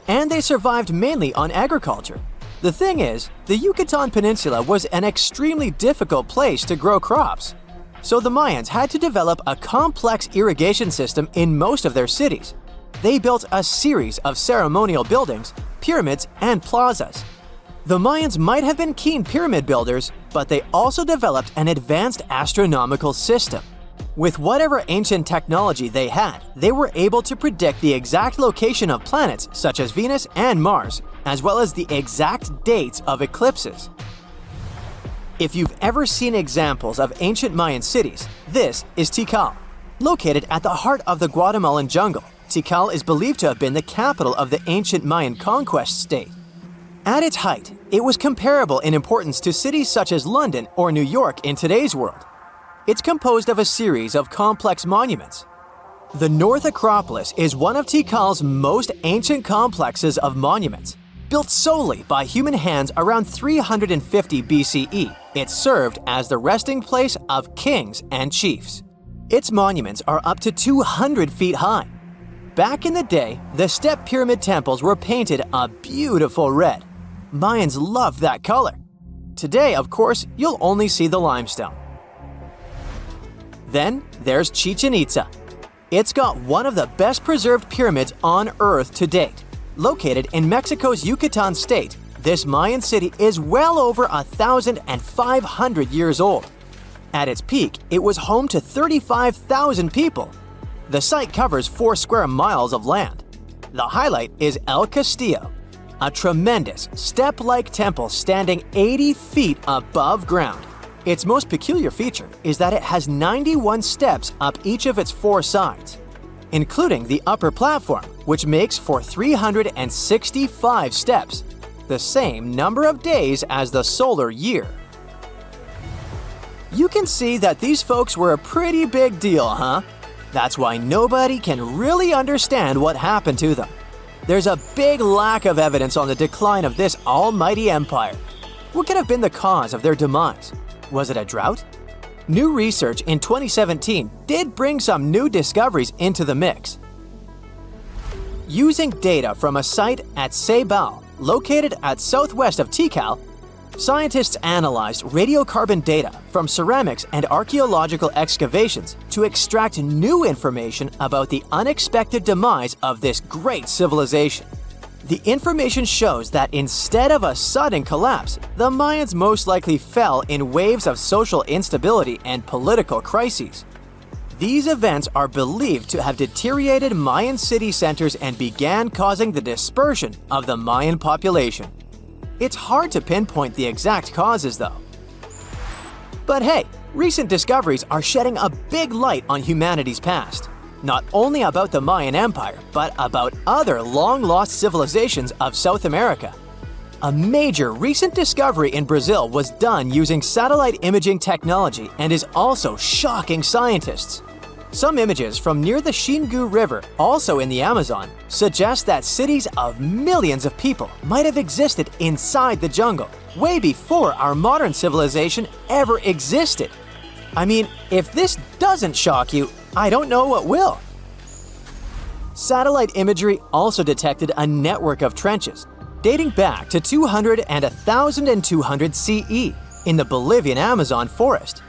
And they survived mainly on agriculture. The thing is, the Yucatan Peninsula was an extremely difficult place to grow crops. So the Mayans had to develop a complex irrigation system in most of their cities. They built a series of ceremonial buildings, pyramids, and plazas. The Mayans might have been keen pyramid builders, but they also developed an advanced astronomical system. With whatever ancient technology they had, they were able to predict the exact location of planets such as Venus and Mars, as well as the exact dates of eclipses. If you've ever seen examples of ancient Mayan cities, this is Tikal. Located at the heart of the Guatemalan jungle, Tikal is believed to have been the capital of the ancient Mayan conquest state. At its height, it was comparable in importance to cities such as London or New York in today's world. It's composed of a series of complex monuments. The North Acropolis is one of Tikal's most ancient complexes of monuments. Built solely by human hands around 350 BCE, it served as the resting place of kings and chiefs. Its monuments are up to 200 feet high. Back in the day, the step pyramid temples were painted a beautiful red. Mayans loved that color. Today, of course, you'll only see the limestone. Then there's Chichen Itza. It's got one of the best preserved pyramids on Earth to date. Located in Mexico's Yucatan state, this Mayan city is well over 1,500 years old. At its peak, it was home to 35,000 people. The site covers 4 square miles of land. The highlight is El Castillo, a tremendous step-like temple standing 80 feet above ground. Its most peculiar feature is that it has 91 steps up each of its 4 sides. including the upper platform, which makes for 365 steps, the same number of days as the solar year. You can see that these folks were a pretty big deal, huh? That's why nobody can really understand what happened to them. There's a big lack of evidence on the decline of this almighty empire. What could have been the cause of their demise? Was it a drought? New research in 2017 did bring some new discoveries into the mix. Using data from a site at Ceibal, located at southwest of Tikal, scientists analyzed radiocarbon data from ceramics and archaeological excavations to extract new information about the unexpected demise of this great civilization. The information shows that instead of a sudden collapse, the Mayans most likely fell in waves of social instability and political crises. These events are believed to have deteriorated Mayan city centers and began causing the dispersion of the Mayan population. It's hard to pinpoint the exact causes, though. But hey, recent discoveries are shedding a big light on humanity's past. Not only about the Mayan Empire, but about other long-lost civilizations of South America. A major recent discovery in Brazil was done using satellite imaging technology and is also shocking scientists. Some images from near the Xingu River, also in the Amazon, suggest that cities of millions of people might have existed inside the jungle, way before our modern civilization ever existed. I mean, if this doesn't shock you, I don't know what will. Satellite imagery also detected a network of trenches dating back to 200 and 1200 CE in the Bolivian Amazon forest.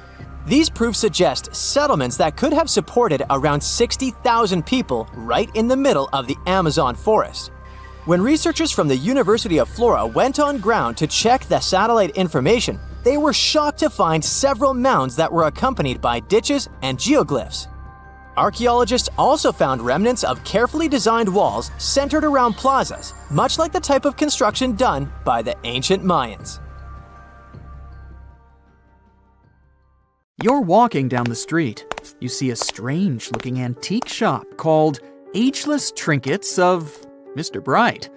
These proofs suggest settlements that could have supported around 60,000 people right in the middle of the Amazon forest. When researchers from the University of Florida went on ground to check the satellite information, they were shocked to find several mounds that were accompanied by ditches and geoglyphs. Archaeologists also found remnants of carefully designed walls centered around plazas, much like the type of construction done by the ancient Mayans. You're walking down the street. You see a strange-looking antique shop called Ageless Trinkets of Mr. Bright.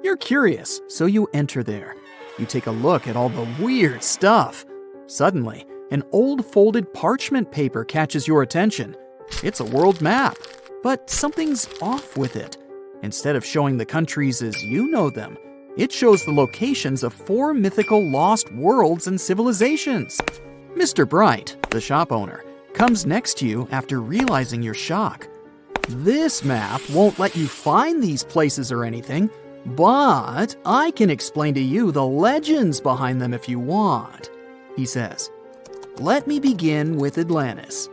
You're curious, so you enter there. You take a look at all the weird stuff. Suddenly, an old folded parchment paper catches your attention. It's a world map, but something's off with it. Instead of showing the countries as you know them, it shows the locations of 4 mythical lost worlds and civilizations. Mr. Bright, the shop owner, comes next to you after realizing your shock. This map won't let you find these places or anything, but I can explain to you the legends behind them if you want, he says. Let me begin with Atlantis.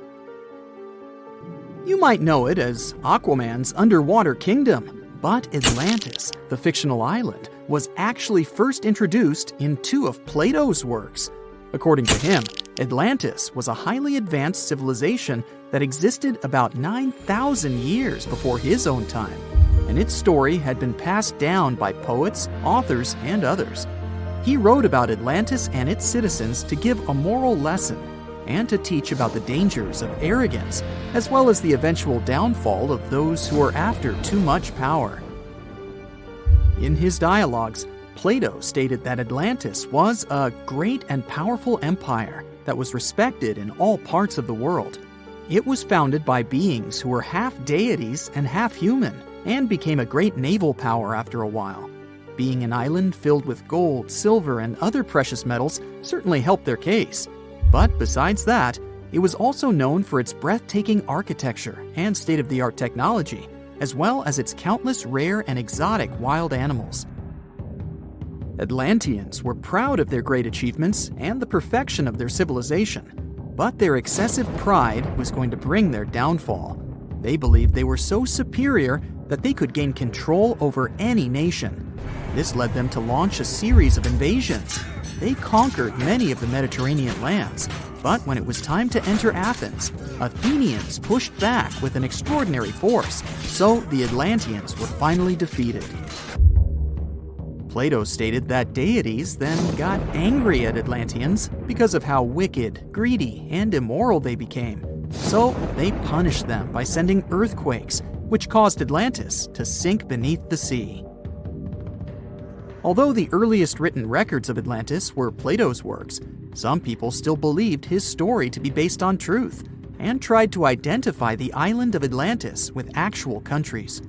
You might know it as Aquaman's underwater kingdom, but Atlantis, the fictional island, was actually first introduced in 2 of Plato's works. According to him, Atlantis was a highly advanced civilization that existed about 9,000 years before his own time, and its story had been passed down by poets, authors, and others. He wrote about Atlantis and its citizens to give a moral lesson and to teach about the dangers of arrogance, as well as the eventual downfall of those who are after too much power. In his dialogues, Plato stated that Atlantis was a great and powerful empire that was respected in all parts of the world. It was founded by beings who were half deities and half human, and became a great naval power after a while. Being an island filled with gold, silver, and other precious metals certainly helped their case. But besides that, it was also known for its breathtaking architecture and state-of-the-art technology, as well as its countless rare and exotic wild animals. Atlanteans were proud of their great achievements and the perfection of their civilization, but their excessive pride was going to bring their downfall. They believed they were so superior that they could gain control over any nation. This led them to launch a series of invasions. They conquered many of the Mediterranean lands, but when it was time to enter Athens, Athenians pushed back with an extraordinary force, so the Atlanteans were finally defeated. Plato stated that deities then got angry at Atlanteans because of how wicked, greedy, and immoral they became. So they punished them by sending earthquakes, which caused Atlantis to sink beneath the sea. Although the earliest written records of Atlantis were Plato's works, some people still believed his story to be based on truth and tried to identify the island of Atlantis with actual countries.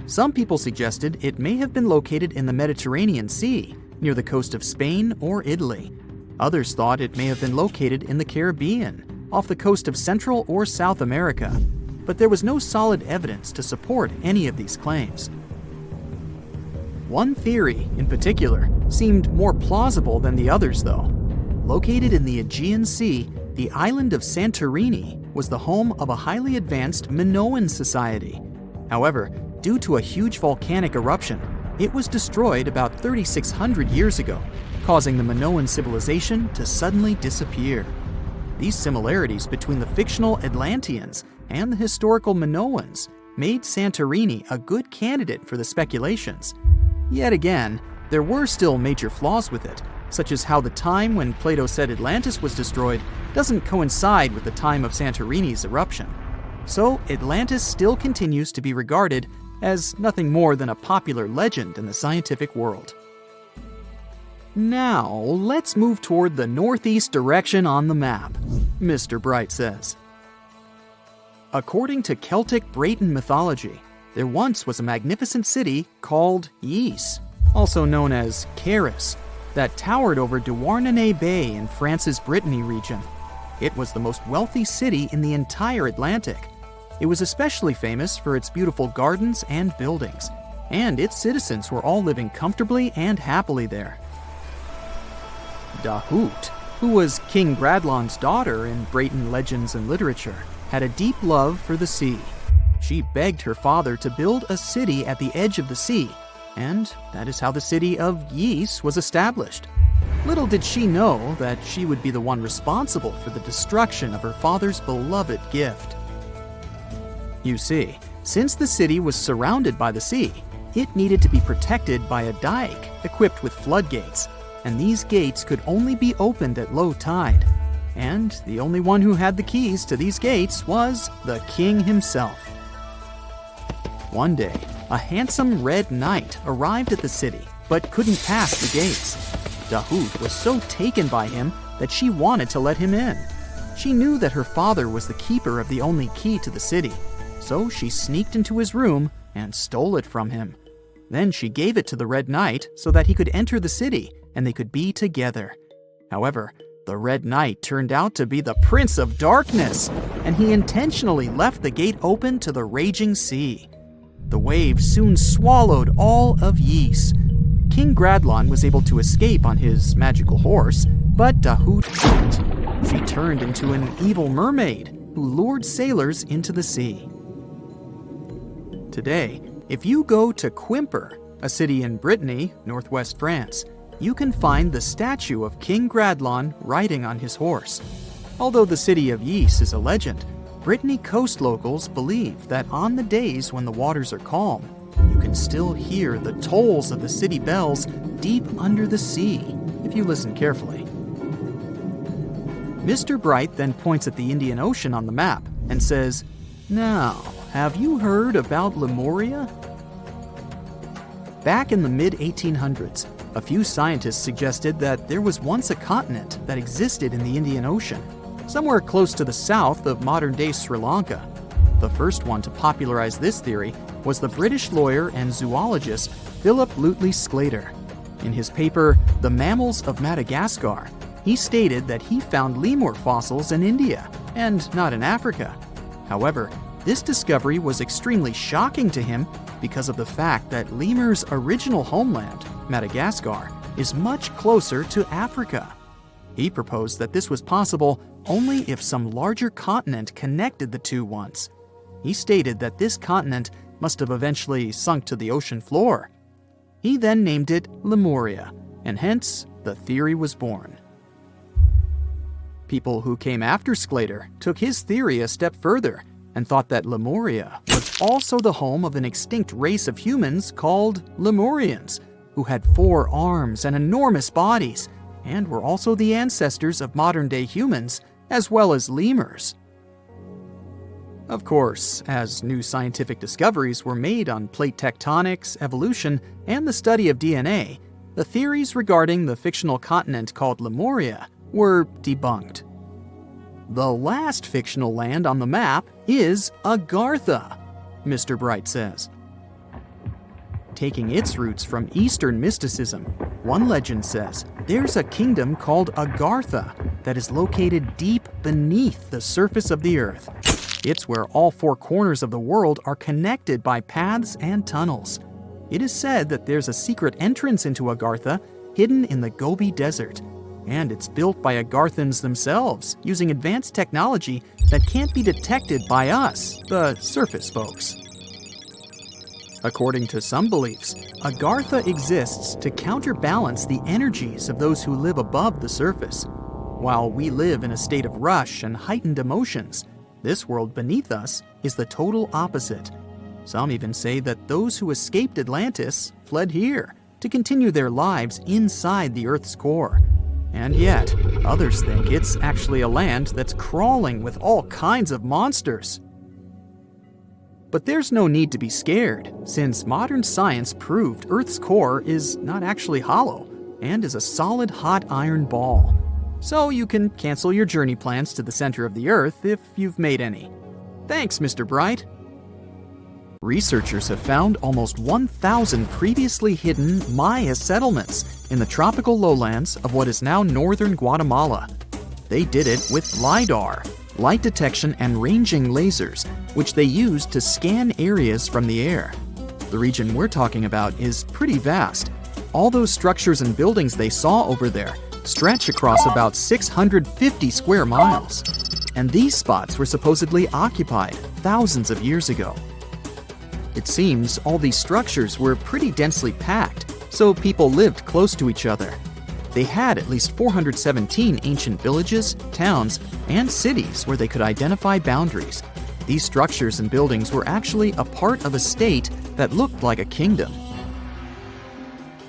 Some people suggested it may have been located in the Mediterranean Sea, near the coast of Spain or Italy. Others thought it may have been located in the Caribbean, off the coast of Central or South America, but there was no solid evidence to support any of these claims. One theory, in particular, seemed more plausible than the others, though. Located in the Aegean Sea, the island of Santorini was the home of a highly advanced Minoan society. However, due to a huge volcanic eruption, it was destroyed about 3,600 years ago, causing the Minoan civilization to suddenly disappear. These similarities between the fictional Atlanteans and the historical Minoans made Santorini a good candidate for the speculations. Yet again, there were still major flaws with it, such as how the time when Plato said Atlantis was destroyed doesn't coincide with the time of Santorini's eruption. So Atlantis still continues to be regarded as nothing more than a popular legend in the scientific world. Now, let's move toward the northeast direction on the map, Mr. Bright says. According to Celtic Breton mythology, there once was a magnificent city called Ys, also known as Caris, that towered over Douarnenez Bay in France's Brittany region. It was the most wealthy city in the entire Atlantic. It was especially famous for its beautiful gardens and buildings, and its citizens were all living comfortably and happily there. Dahut, who was King Bradlon's daughter in Breton legends and literature, had a deep love for the sea. She begged her father to build a city at the edge of the sea, and that is how the city of Ys was established. Little did she know that she would be the one responsible for the destruction of her father's beloved gift. You see, since the city was surrounded by the sea, it needed to be protected by a dike equipped with floodgates, and these gates could only be opened at low tide. And the only one who had the keys to these gates was the king himself. One day, a handsome red knight arrived at the city, but couldn't pass the gates. Dahut was so taken by him that she wanted to let him in. She knew that her father was the keeper of the only key to the city, so she sneaked into his room and stole it from him. Then she gave it to the Red Knight so that he could enter the city and they could be together. However, the Red Knight turned out to be the Prince of Darkness, and he intentionally left the gate open to the raging sea. The waves soon swallowed all of Ys. King Bradlon was able to escape on his magical horse, but Dahut couldn't. She turned into an evil mermaid who lured sailors into the sea. Today, if you go to Quimper, a city in Brittany, northwest France, you can find the statue of King Bradlon riding on his horse. Although the city of Ys is a legend, Brittany coast locals believe that on the days when the waters are calm, you can still hear the tolls of the city bells deep under the sea, if you listen carefully. Mr. Bright then points at the Indian Ocean on the map and says, "Now, have you heard about Lemuria?" Back in the mid-1800s, a few scientists suggested that there was once a continent that existed in the Indian Ocean, somewhere close to the south of modern-day Sri Lanka. The first one to popularize this theory was the British lawyer and zoologist Philip Lutley Sclater. In his paper, The Mammals of Madagascar, he stated that he found lemur fossils in India, and not in Africa. However, this discovery was extremely shocking to him because of the fact that lemurs' original homeland, Madagascar, is much closer to Africa. He proposed that this was possible only if some larger continent connected the two once. He stated that this continent must have eventually sunk to the ocean floor. He then named it Lemuria, and hence the theory was born. People who came after Sclater took his theory a step further and thought that Lemuria was also the home of an extinct race of humans called Lemurians, who had 4 arms and enormous bodies, and were also the ancestors of modern-day humans, as well as lemurs. Of course, as new scientific discoveries were made on plate tectonics, evolution, and the study of DNA, the theories regarding the fictional continent called Lemuria were debunked. The last fictional land on the map is Agartha, Mr. Bright says. Taking its roots from Eastern mysticism, one legend says there's a kingdom called Agartha that is located deep beneath the surface of the earth. It's where all four corners of the world are connected by paths and tunnels. It is said that there's a secret entrance into Agartha hidden in the Gobi Desert, and it's built by Agarthans themselves using advanced technology that can't be detected by us, the surface folks. According to some beliefs, Agartha exists to counterbalance the energies of those who live above the surface. While we live in a state of rush and heightened emotions, this world beneath us is the total opposite. Some even say that those who escaped Atlantis fled here to continue their lives inside the Earth's core. And yet, others think it's actually a land that's crawling with all kinds of monsters. But there's no need to be scared, since modern science proved Earth's core is not actually hollow and is a solid hot iron ball. So you can cancel your journey plans to the center of the Earth if you've made any. Thanks, Mr. Bright. Researchers have found almost 1,000 previously hidden Maya settlements in the tropical lowlands of what is now northern Guatemala. They did it with LiDAR, light detection and ranging lasers, which they used to scan areas from the air. The region we're talking about is pretty vast. All those structures and buildings they saw over there stretch across about 650 square miles. And these spots were supposedly occupied thousands of years ago. It seems all these structures were pretty densely packed, so people lived close to each other. They had at least 417 ancient villages, towns, and cities where they could identify boundaries. These structures and buildings were actually a part of a state that looked like a kingdom.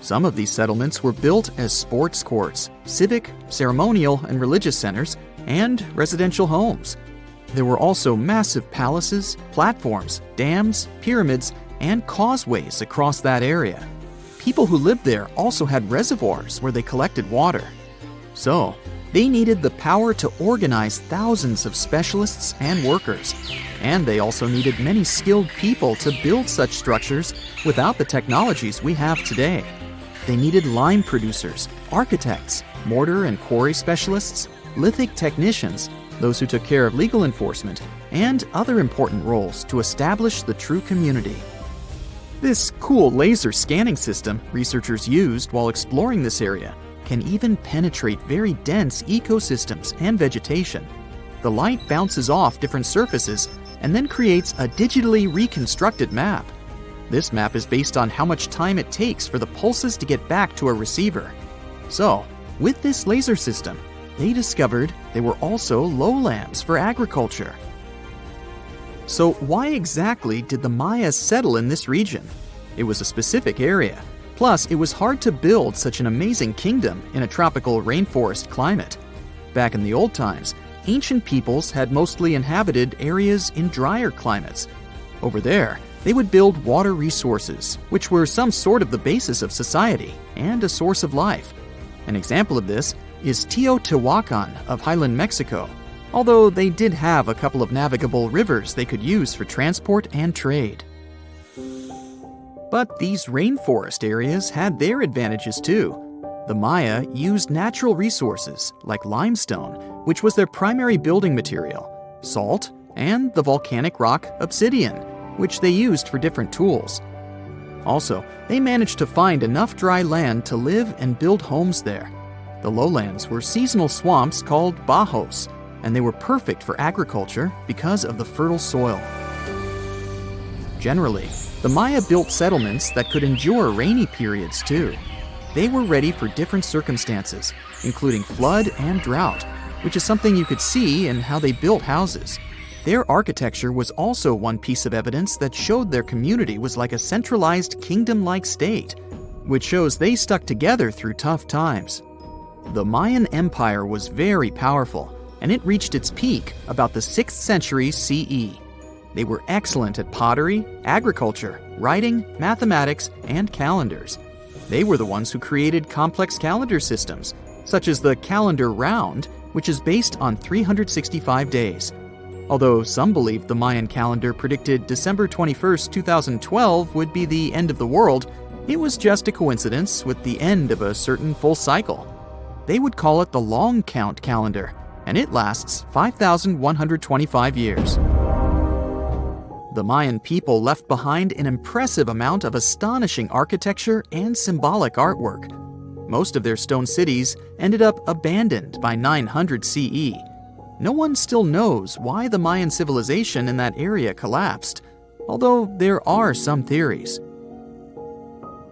Some of these settlements were built as sports courts, civic, ceremonial, and religious centers, and residential homes. There were also massive palaces, platforms, dams, pyramids, and causeways across that area. People who lived there also had reservoirs where they collected water. So, they needed the power to organize thousands of specialists and workers. And they also needed many skilled people to build such structures without the technologies we have today. They needed lime producers, architects, mortar and quarry specialists, lithic technicians, those who took care of legal enforcement, and other important roles to establish the true community. This cool laser scanning system researchers used while exploring this area can even penetrate very dense ecosystems and vegetation. The light bounces off different surfaces and then creates a digitally reconstructed map. This map is based on how much time it takes for the pulses to get back to a receiver. So, with this laser system, they discovered there were also lowlands for agriculture. So why exactly did the Maya settle in this region? It was a specific area. Plus, it was hard to build such an amazing kingdom in a tropical rainforest climate. Back in the old times, ancient peoples had mostly inhabited areas in drier climates. Over there, they would build water resources, which were some sort of the basis of society and a source of life. An example of this is Teotihuacan of Highland Mexico, although they did have a couple of navigable rivers they could use for transport and trade. But these rainforest areas had their advantages too. The Maya used natural resources like limestone, which was their primary building material, salt, and the volcanic rock obsidian, which they used for different tools. Also, they managed to find enough dry land to live and build homes there. The lowlands were seasonal swamps called bajos, and they were perfect for agriculture because of the fertile soil. Generally, the Maya built settlements that could endure rainy periods too. They were ready for different circumstances, including flood and drought, which is something you could see in how they built houses. Their architecture was also one piece of evidence that showed their community was like a centralized kingdom-like state, which shows they stuck together through tough times. The Mayan Empire was very powerful, and it reached its peak about the 6th century CE. They were excellent at pottery, agriculture, writing, mathematics, and calendars. They were the ones who created complex calendar systems, such as the calendar round, which is based on 365 days. Although some believed the Mayan calendar predicted December 21st, 2012 would be the end of the world, it was just a coincidence with the end of a certain full cycle. They would call it the long count calendar, and it lasts 5,125 years. The Mayan people left behind an impressive amount of astonishing architecture and symbolic artwork. Most of their stone cities ended up abandoned by 900 CE. No one still knows why the Mayan civilization in that area collapsed, although there are some theories.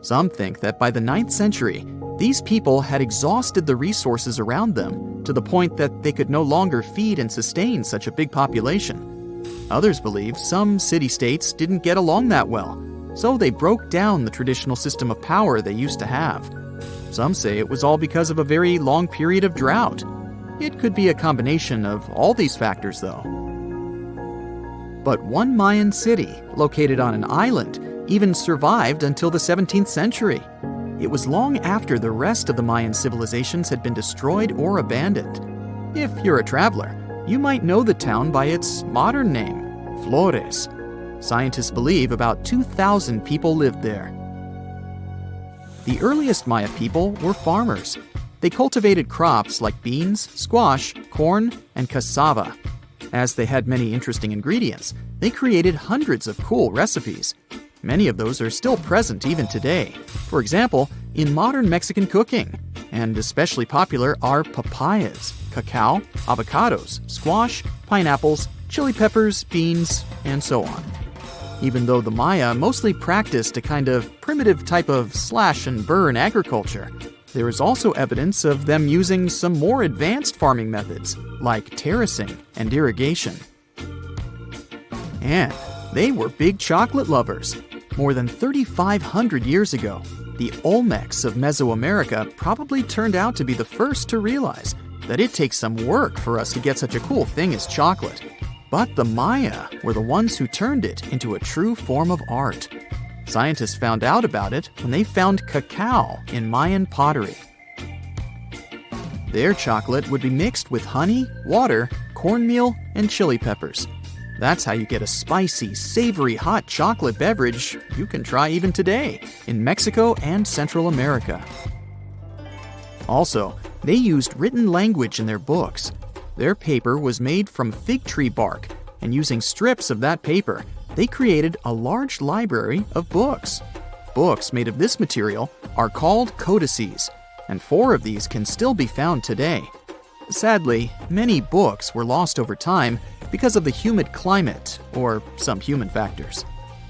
Some think that by the 9th century, these people had exhausted the resources around them to the point that they could no longer feed and sustain such a big population. Others believe some city-states didn't get along that well, so they broke down the traditional system of power they used to have. Some say it was all because of a very long period of drought. It could be a combination of all these factors, though. But one Mayan city, located on an island, even survived until the 17th century. It was long after the rest of the Mayan civilizations had been destroyed or abandoned. If you're a traveler, you might know the town by its modern name, Flores. Scientists believe about 2,000 people lived there. The earliest Maya people were farmers. They cultivated crops like beans, squash, corn, and cassava. As they had many interesting ingredients, they created hundreds of cool recipes. Many of those are still present even today. For example, in modern Mexican cooking. And especially popular are papayas, cacao, avocados, squash, pineapples, chili peppers, beans, and so on. Even though the Maya mostly practiced a kind of primitive type of slash-and-burn agriculture, there is also evidence of them using some more advanced farming methods, like terracing and irrigation. And they were big chocolate lovers. More than 3,500 years ago, the Olmecs of Mesoamerica probably turned out to be the first to realize that it takes some work for us to get such a cool thing as chocolate. But the Maya were the ones who turned it into a true form of art. Scientists found out about it when they found cacao in Mayan pottery. Their chocolate would be mixed with honey, water, cornmeal, and chili peppers. That's how you get a spicy, savory, hot chocolate beverage you can try even today in Mexico and Central America. Also, they used written language in their books. Their paper was made from fig tree bark, and using strips of that paper, they created a large library of books. Books made of this material are called codices, and 4 of these can still be found today. Sadly, many books were lost over time because of the humid climate or some human factors.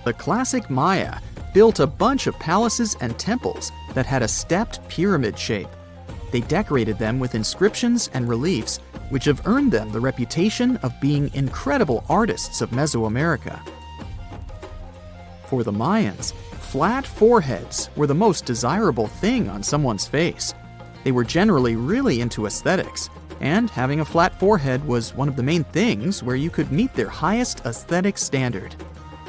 The classic Maya built a bunch of palaces and temples that had a stepped pyramid shape. They decorated them with inscriptions and reliefs, which have earned them the reputation of being incredible artists of Mesoamerica. For the Mayans, flat foreheads were the most desirable thing on someone's face. They were generally really into aesthetics, and having a flat forehead was one of the main things where you could meet their highest aesthetic standard.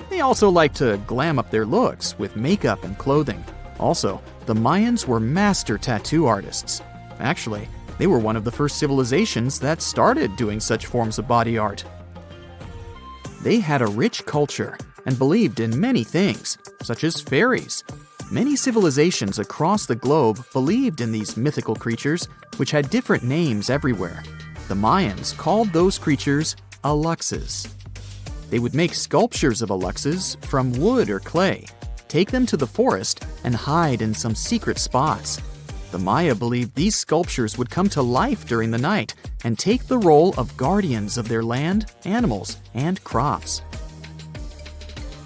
They also liked to glam up their looks with makeup and clothing. Also, the Mayans were master tattoo artists. Actually, they were one of the first civilizations that started doing such forms of body art. They had a rich culture and believed in many things, such as fairies. Many civilizations across the globe believed in these mythical creatures, which had different names everywhere. The Mayans called those creatures aluxes. They would make sculptures of aluxes from wood or clay, take them to the forest, and hide in some secret spots. The Maya believed these sculptures would come to life during the night and take the role of guardians of their land, animals, and crops.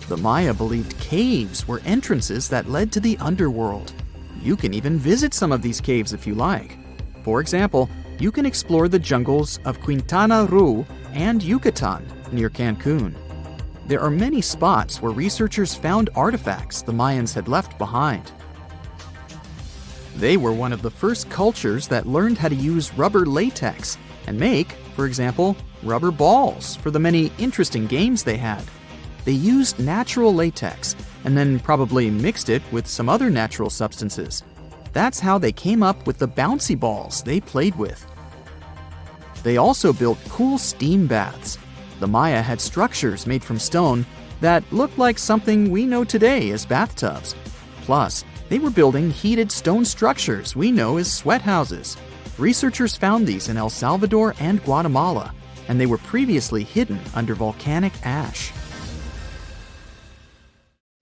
The Maya believed caves were entrances that led to the underworld. You can even visit some of these caves if you like. For example, you can explore the jungles of Quintana Roo and Yucatan near Cancun. There are many spots where researchers found artifacts the Mayans had left behind. They were one of the first cultures that learned how to use rubber latex and make, for example, rubber balls for the many interesting games they had. They used natural latex and then probably mixed it with some other natural substances. That's how they came up with the bouncy balls they played with. They also built cool steam baths. The Maya had structures made from stone that looked like something we know today as bathtubs. Plus, they were building heated stone structures we know as sweat houses. Researchers found these in El Salvador and Guatemala, and they were previously hidden under volcanic ash.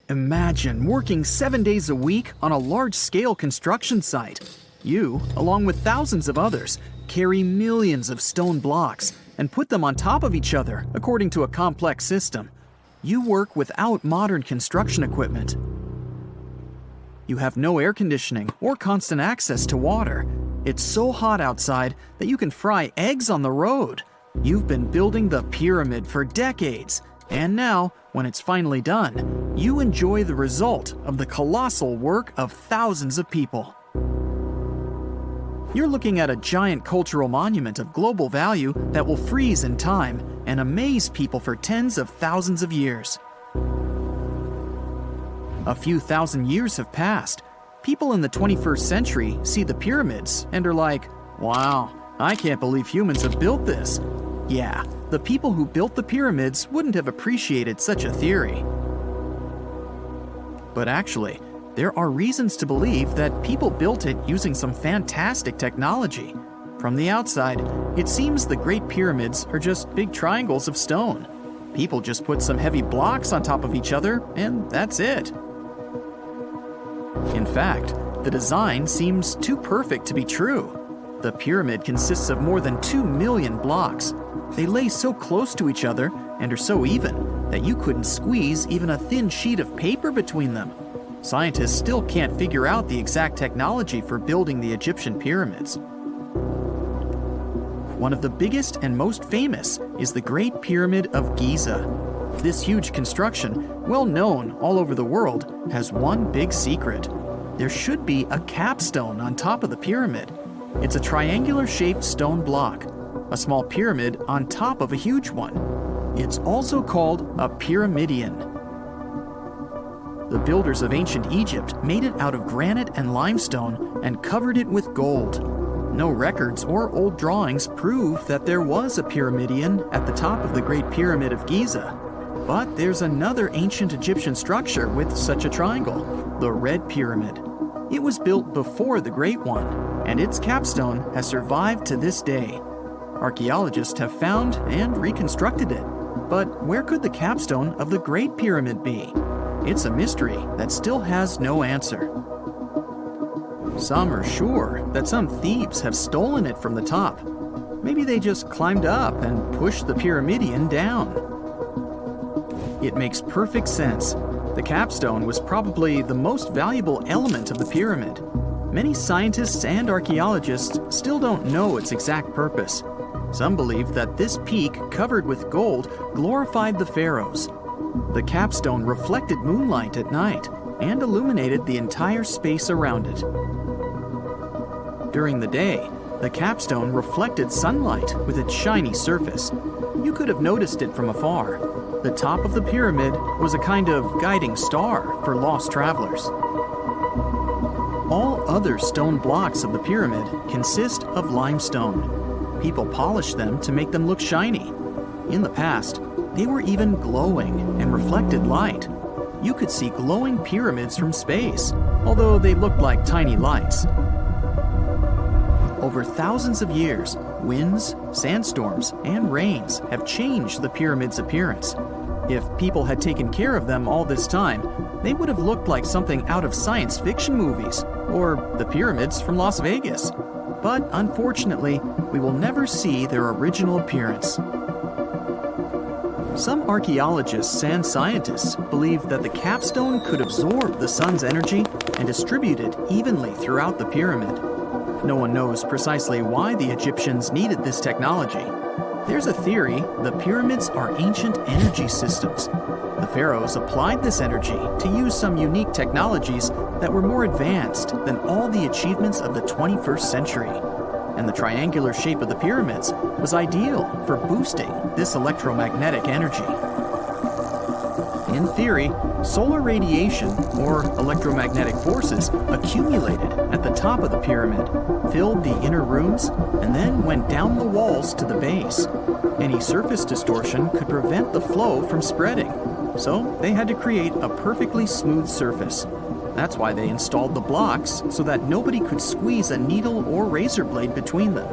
Imagine working 7 days a week on a large-scale construction site. You, along with thousands of others, carry millions of stone blocks and put them on top of each other according to a complex system. You work without modern construction equipment. You have no air conditioning or constant access to water. It's so hot outside that you can fry eggs on the road. You've been building the pyramid for decades, and now, when it's finally done, you enjoy the result of the colossal work of thousands of people. You're looking at a giant cultural monument of global value that will freeze in time and amaze people for tens of thousands of years. A few thousand years have passed. People in the 21st century see the pyramids and are like, "Wow, I can't believe humans have built this." Yeah, the people who built the pyramids wouldn't have appreciated such a theory. But actually, there are reasons to believe that people built it using some fantastic technology. From the outside, it seems the Great Pyramids are just big triangles of stone. People just put some heavy blocks on top of each other, and that's it. In fact, the design seems too perfect to be true. The pyramid consists of more than 2 million blocks. They lay so close to each other and are so even that you couldn't squeeze even a thin sheet of paper between them. Scientists still can't figure out the exact technology for building the Egyptian pyramids. One of the biggest and most famous is the Great Pyramid of Giza. This huge construction, well known all over the world, has one big secret. There should be a capstone on top of the pyramid. It's a triangular-shaped stone block, a small pyramid on top of a huge one. It's also called a pyramidion. The builders of ancient Egypt made it out of granite and limestone and covered it with gold. No records or old drawings prove that there was a pyramidion at the top of the Great Pyramid of Giza. But there's another ancient Egyptian structure with such a triangle, the Red Pyramid. It was built before the Great One, and its capstone has survived to this day. Archaeologists have found and reconstructed it. But where could the capstone of the Great Pyramid be? It's a mystery that still has no answer. Some are sure that some thieves have stolen it from the top. Maybe they just climbed up and pushed the pyramidion down. It makes perfect sense. The capstone was probably the most valuable element of the pyramid. Many scientists and archaeologists still don't know its exact purpose. Some believe that this peak covered with gold glorified the pharaohs. The capstone reflected moonlight at night and illuminated the entire space around it. During the day, the capstone reflected sunlight with its shiny surface. You could have noticed it from afar. The top of the pyramid was a kind of guiding star for lost travelers. All other stone blocks of the pyramid consist of limestone. People polished them to make them look shiny. In the past, they were even glowing and reflected light. You could see glowing pyramids from space, although they looked like tiny lights. Over thousands of years, winds, sandstorms, and rains have changed the pyramid's appearance. If people had taken care of them all this time, they would have looked like something out of science fiction movies, or the pyramids from Las Vegas. But unfortunately, we will never see their original appearance. Some archaeologists and scientists believe that the capstone could absorb the sun's energy and distribute it evenly throughout the pyramid. No one knows precisely why the Egyptians needed this technology. There's a theory the pyramids are ancient energy systems. The pharaohs applied this energy to use some unique technologies that were more advanced than all the achievements of the 21st century. And the triangular shape of the pyramids was ideal for boosting this electromagnetic energy. In theory, solar radiation, or electromagnetic forces, accumulated at the top of the pyramid, filled the inner rooms, and then went down the walls to the base. Any surface distortion could prevent the flow from spreading, so they had to create a perfectly smooth surface. That's why they installed the blocks so that nobody could squeeze a needle or razor blade between them.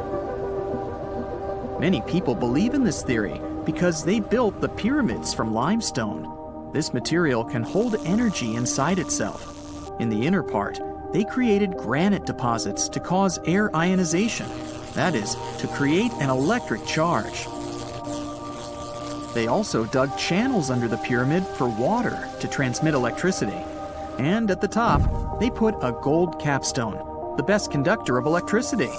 Many people believe in this theory because they built the pyramids from limestone. This material can hold energy inside itself. In the inner part, they created granite deposits to cause air ionization, that is, to create an electric charge. They also dug channels under the pyramid for water to transmit electricity. And at the top, they put a gold capstone, the best conductor of electricity.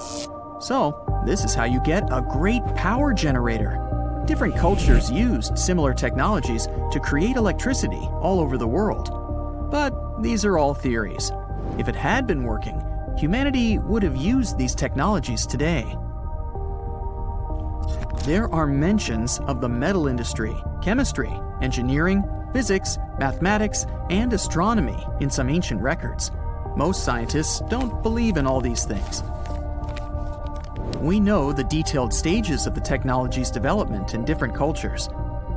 So, this is how you get a great power generator. Different cultures used similar technologies to create electricity all over the world. But these are all theories. If it had been working, humanity would have used these technologies today. There are mentions of the metal industry, chemistry, engineering, physics, mathematics, and astronomy in some ancient records. Most scientists don't believe in all these things. We know the detailed stages of the technology's development in different cultures.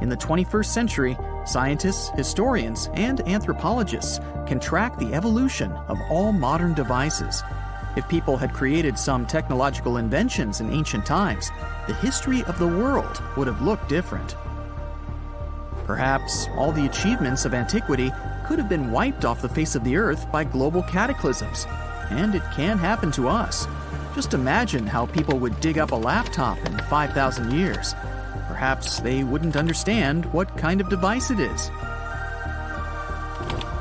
In the 21st century, scientists, historians, and anthropologists can track the evolution of all modern devices. If people had created some technological inventions in ancient times, the history of the world would have looked different. Perhaps all the achievements of antiquity could have been wiped off the face of the earth by global cataclysms. And it can happen to us. Just imagine how people would dig up a laptop in 5,000 years. Perhaps they wouldn't understand what kind of device it is.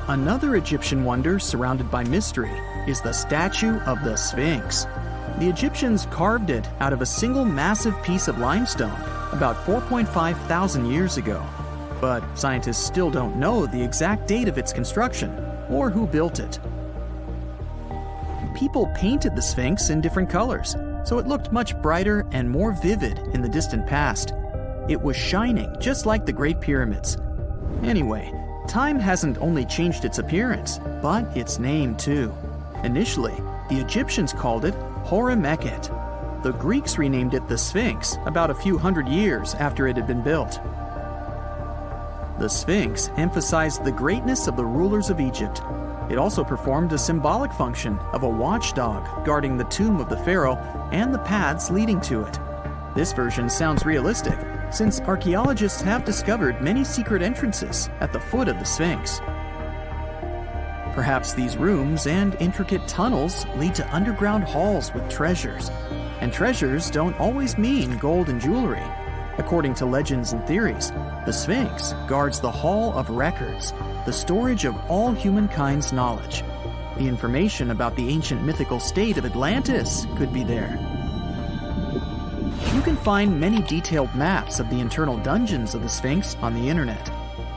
Another Egyptian wonder surrounded by mystery is the statue of the Sphinx. The Egyptians carved it out of a single massive piece of limestone about 4.5 thousand years ago. But scientists still don't know the exact date of its construction or who built it. People painted the Sphinx in different colors, so it looked much brighter and more vivid in the distant past. It was shining just like the Great Pyramids. Anyway, time hasn't only changed its appearance, but its name too. Initially, the Egyptians called it Hor-Mekhet. The Greeks renamed it the Sphinx about a few hundred years after it had been built. The Sphinx emphasized the greatness of the rulers of Egypt. It also performed a symbolic function of a watchdog guarding the tomb of the pharaoh and the paths leading to it. This version sounds realistic, since archaeologists have discovered many secret entrances at the foot of the Sphinx. Perhaps these rooms and intricate tunnels lead to underground halls with treasures. And treasures don't always mean gold and jewelry. According to legends and theories, the Sphinx guards the Hall of Records, the storage of all humankind's knowledge. The information about the ancient mythical state of Atlantis could be there. You can find many detailed maps of the internal dungeons of the Sphinx on the internet.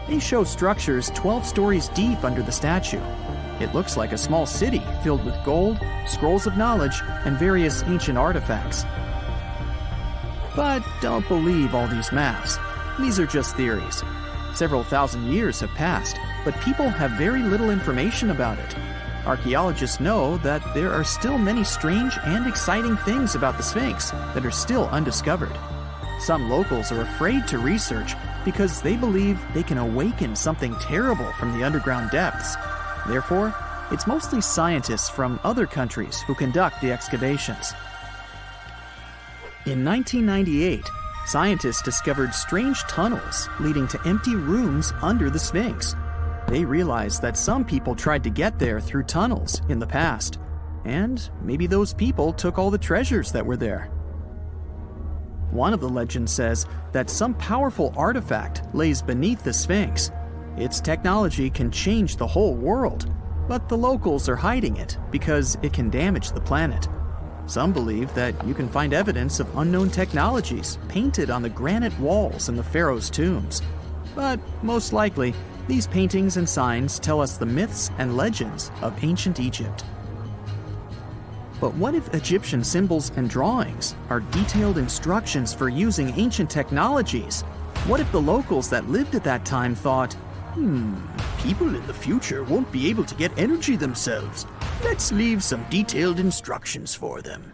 They show structures 12 stories deep under the statue. It looks like a small city filled with gold, scrolls of knowledge, and various ancient artifacts. But don't believe all these maps. These are just theories. Several thousand years have passed, but people have very little information about it. Archaeologists know that there are still many strange and exciting things about the Sphinx that are still undiscovered. Some locals are afraid to research because they believe they can awaken something terrible from the underground depths. Therefore, it's mostly scientists from other countries who conduct the excavations. In 1998, scientists discovered strange tunnels leading to empty rooms under the Sphinx. They realized that some people tried to get there through tunnels in the past, and maybe those people took all the treasures that were there. One of the legends says that some powerful artifact lays beneath the Sphinx. Its technology can change the whole world, but the locals are hiding it because it can damage the planet. Some believe that you can find evidence of unknown technologies painted on the granite walls in the pharaohs' tombs. But most likely, these paintings and signs tell us the myths and legends of ancient Egypt. But what if Egyptian symbols and drawings are detailed instructions for using ancient technologies? What if the locals that lived at that time thought, People in the future won't be able to get energy themselves. Let's leave some detailed instructions for them.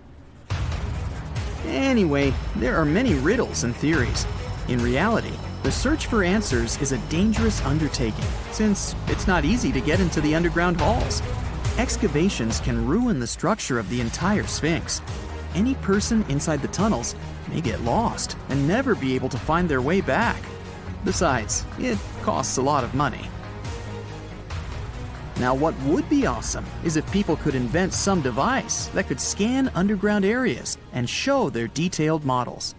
Anyway, there are many riddles and theories. In reality, the search for answers is a dangerous undertaking, since it's not easy to get into the underground halls. Excavations can ruin the structure of the entire Sphinx. Any person inside the tunnels may get lost and never be able to find their way back. Besides, it costs a lot of money. Now, what would be awesome is if people could invent some device that could scan underground areas and show their detailed models.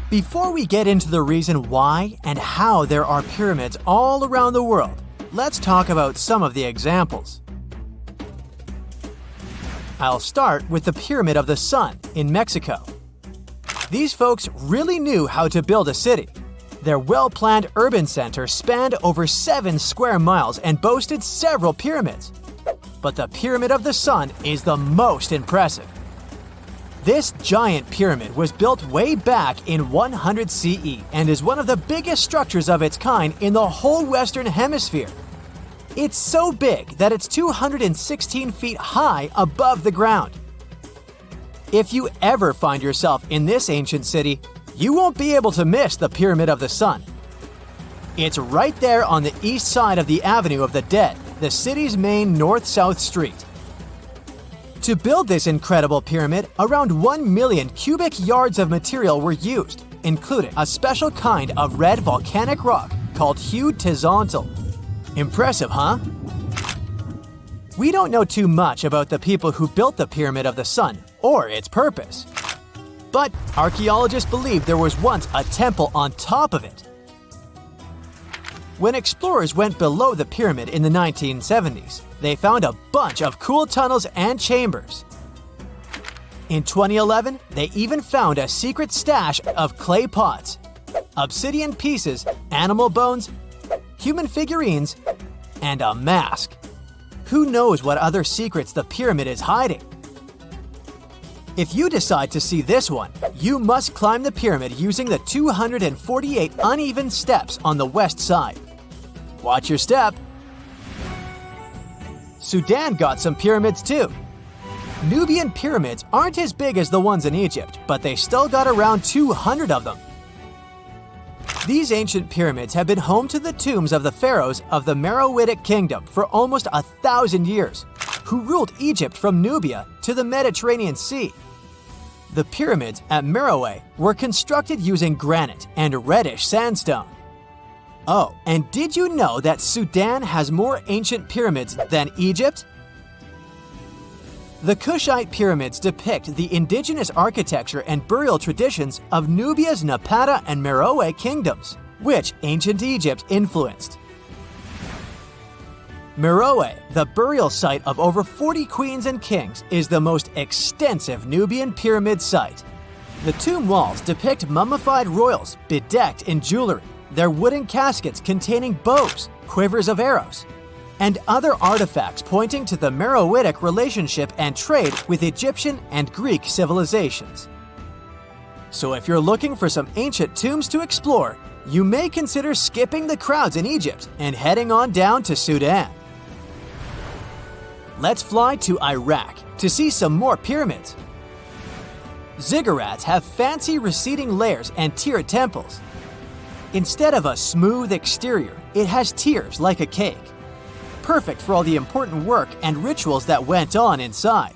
Before we get into the reason why and how there are pyramids all around the world, let's talk about some of the examples. I'll start with the Pyramid of the Sun in Mexico. These folks really knew how to build a city. Their well-planned urban center spanned over 7 square miles and boasted several pyramids. But the Pyramid of the Sun is the most impressive. This giant pyramid was built way back in 100 CE and is one of the biggest structures of its kind in the whole Western Hemisphere. It's so big that it's 216 feet high above the ground. If you ever find yourself in this ancient city, you won't be able to miss the Pyramid of the Sun. It's right there on the east side of the Avenue of the Dead, the city's main north-south street. To build this incredible pyramid, around 1 million cubic yards of material were used, including a special kind of red volcanic rock called hued tezontle. Impressive, huh? We don't know too much about the people who built the Pyramid of the Sun or its purpose. But archaeologists believe there was once a temple on top of it. When explorers went below the pyramid in the 1970s, they found a bunch of cool tunnels and chambers. In 2011, they even found a secret stash of clay pots, obsidian pieces, animal bones, human figurines, and a mask. Who knows what other secrets the pyramid is hiding? If you decide to see this one, you must climb the pyramid using the 248 uneven steps on the west side. Watch your step. Sudan got some pyramids too. Nubian pyramids aren't as big as the ones in Egypt, but they still got around 200 of them. These ancient pyramids have been home to the tombs of the pharaohs of the Meroitic kingdom for almost 1,000 years, who ruled Egypt from Nubia to the Mediterranean Sea. The pyramids at Meroe were constructed using granite and reddish sandstone. Oh, and did you know that Sudan has more ancient pyramids than Egypt? The Kushite pyramids depict the indigenous architecture and burial traditions of Nubia's Napata and Meroe kingdoms, which ancient Egypt influenced. Meroe, the burial site of over 40 queens and kings, is the most extensive Nubian pyramid site. The tomb walls depict mummified royals bedecked in jewelry, their wooden caskets containing bows, quivers of arrows, and other artifacts pointing to the Meroitic relationship and trade with Egyptian and Greek civilizations. So if you're looking for some ancient tombs to explore, you may consider skipping the crowds in Egypt and heading on down to Sudan. Let's fly to Iraq to see some more pyramids. Ziggurats have fancy receding layers and tiered temples. Instead of a smooth exterior, it has tiers like a cake. Perfect for all the important work and rituals that went on inside.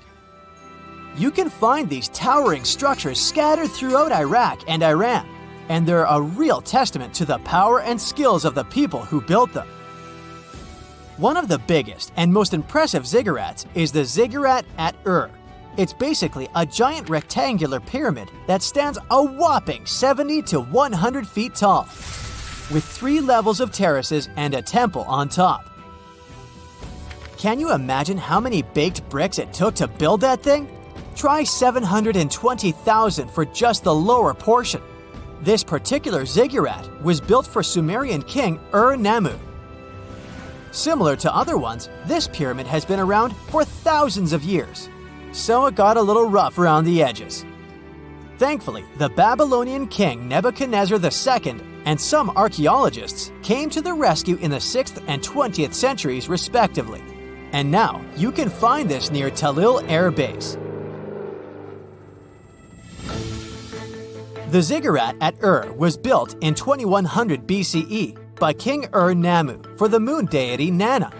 You can find these towering structures scattered throughout Iraq and Iran, and they're a real testament to the power and skills of the people who built them. One of the biggest and most impressive ziggurats is the ziggurat at Ur. It's basically a giant rectangular pyramid that stands a whopping 70 to 100 feet tall, with 3 levels of terraces and a temple on top. Can you imagine how many baked bricks it took to build that thing? Try 720,000 for just the lower portion. This particular ziggurat was built for Sumerian king Ur-Nammu. Similar to other ones, this pyramid has been around for thousands of years, so it got a little rough around the edges. Thankfully, the Babylonian king Nebuchadnezzar II and some archaeologists came to the rescue in the 6th and 20th centuries respectively. And now you can find this near Talil Air Base. The ziggurat at Ur was built in 2100 BCE by King Ur-Nammu for the moon deity Nana.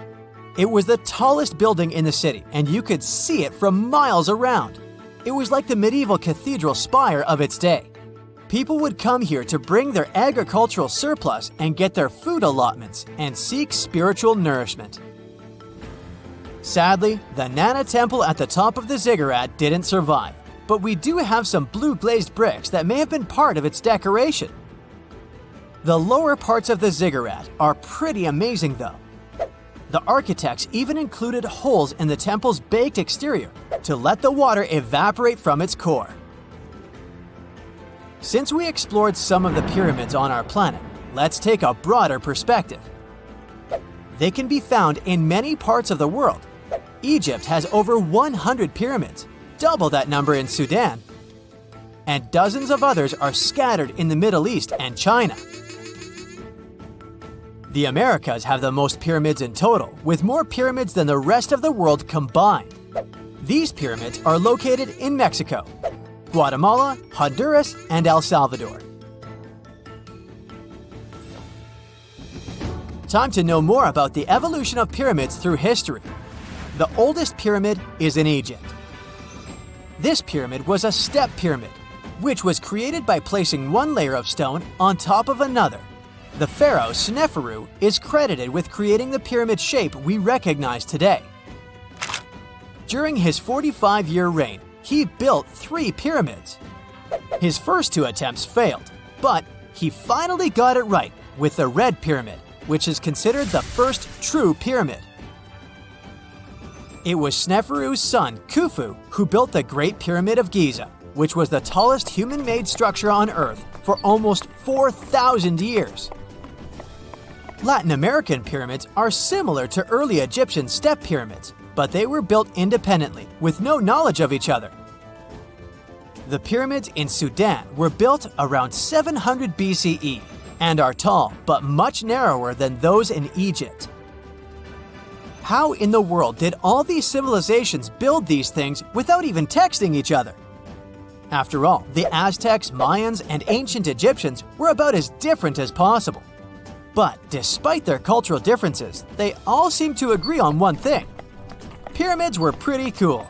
It was the tallest building in the city, and you could see it from miles around. It was like the medieval cathedral spire of its day. People would come here to bring their agricultural surplus and get their food allotments and seek spiritual nourishment. Sadly, the Nana temple at the top of the ziggurat didn't survive, but we do have some blue glazed bricks that may have been part of its decoration. The lower parts of the ziggurat are pretty amazing though. The architects even included holes in the temple's baked exterior to let the water evaporate from its core. Since we explored some of the pyramids on our planet, let's take a broader perspective. They can be found in many parts of the world. Egypt has over 100 pyramids, double that number in Sudan, and dozens of others are scattered in the Middle East and China. The Americas have the most pyramids in total, with more pyramids than the rest of the world combined. These pyramids are located in Mexico, Guatemala, Honduras, and El Salvador. Time to know more about the evolution of pyramids through history. The oldest pyramid is in Egypt. This pyramid was a step pyramid, which was created by placing one layer of stone on top of another. The pharaoh Sneferu is credited with creating the pyramid shape we recognize today. During his 45-year reign, he built 3 pyramids. His first 2 attempts failed, but he finally got it right with the Red Pyramid, which is considered the first true pyramid. It was Sneferu's son, Khufu, who built the Great Pyramid of Giza, which was the tallest human-made structure on Earth for almost 4,000 years. Latin American pyramids are similar to early Egyptian step pyramids, but they were built independently with no knowledge of each other. The pyramids in Sudan were built around 700 BCE and are tall but much narrower than those in Egypt. How in the world did all these civilizations build these things without even texting each other? After all, the Aztecs, Mayans, and ancient Egyptians were about as different as possible. But despite their cultural differences, they all seem to agree on one thing. Pyramids were pretty cool.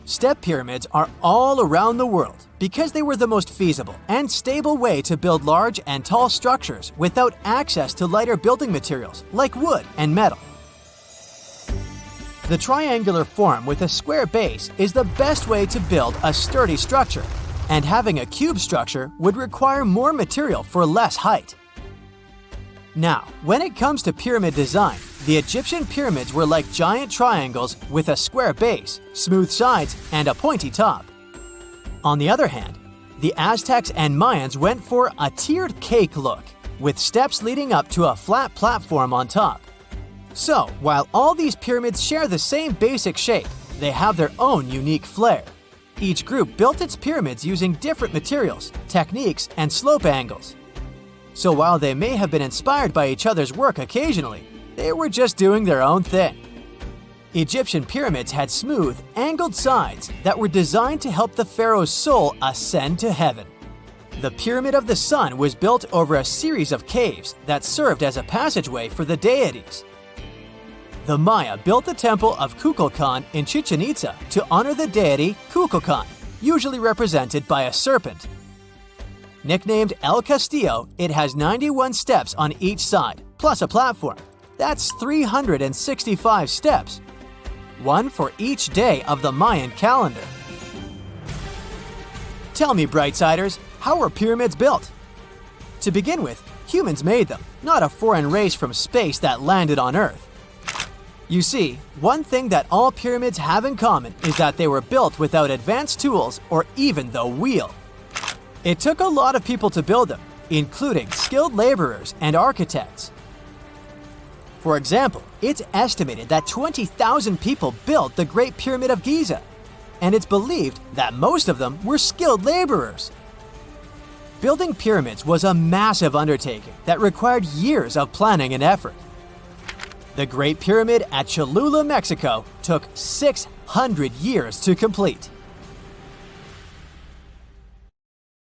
Step pyramids are all around the world because they were the most feasible and stable way to build large and tall structures without access to lighter building materials like wood and metal. The triangular form with a square base is the best way to build a sturdy structure, and having a cube structure would require more material for less height. Now, when it comes to pyramid design, the Egyptian pyramids were like giant triangles with a square base, smooth sides, and a pointy top. On the other hand, the Aztecs and Mayans went for a tiered cake look, with steps leading up to a flat platform on top. So, while all these pyramids share the same basic shape, they have their own unique flair. Each group built its pyramids using different materials, techniques, and slope angles. So while they may have been inspired by each other's work occasionally, they were just doing their own thing. Egyptian pyramids had smooth, angled sides that were designed to help the pharaoh's soul ascend to heaven. The Pyramid of the Sun was built over a series of caves that served as a passageway for the deities. The Maya built the temple of Kukulkan in Chichen Itza to honor the deity Kukulkan, usually represented by a serpent. Nicknamed El Castillo, it has 91 steps on each side, plus a platform. That's 365 steps, one for each day of the Mayan calendar. Tell me, Brightsiders, how were pyramids built? To begin with, humans made them, not a foreign race from space that landed on Earth. You see, one thing that all pyramids have in common is that they were built without advanced tools or even the wheel. It took a lot of people to build them, including skilled laborers and architects. For example, it's estimated that 20,000 people built the Great Pyramid of Giza, and it's believed that most of them were skilled laborers. Building pyramids was a massive undertaking that required years of planning and effort. The Great Pyramid at Cholula, Mexico, took 600 years to complete.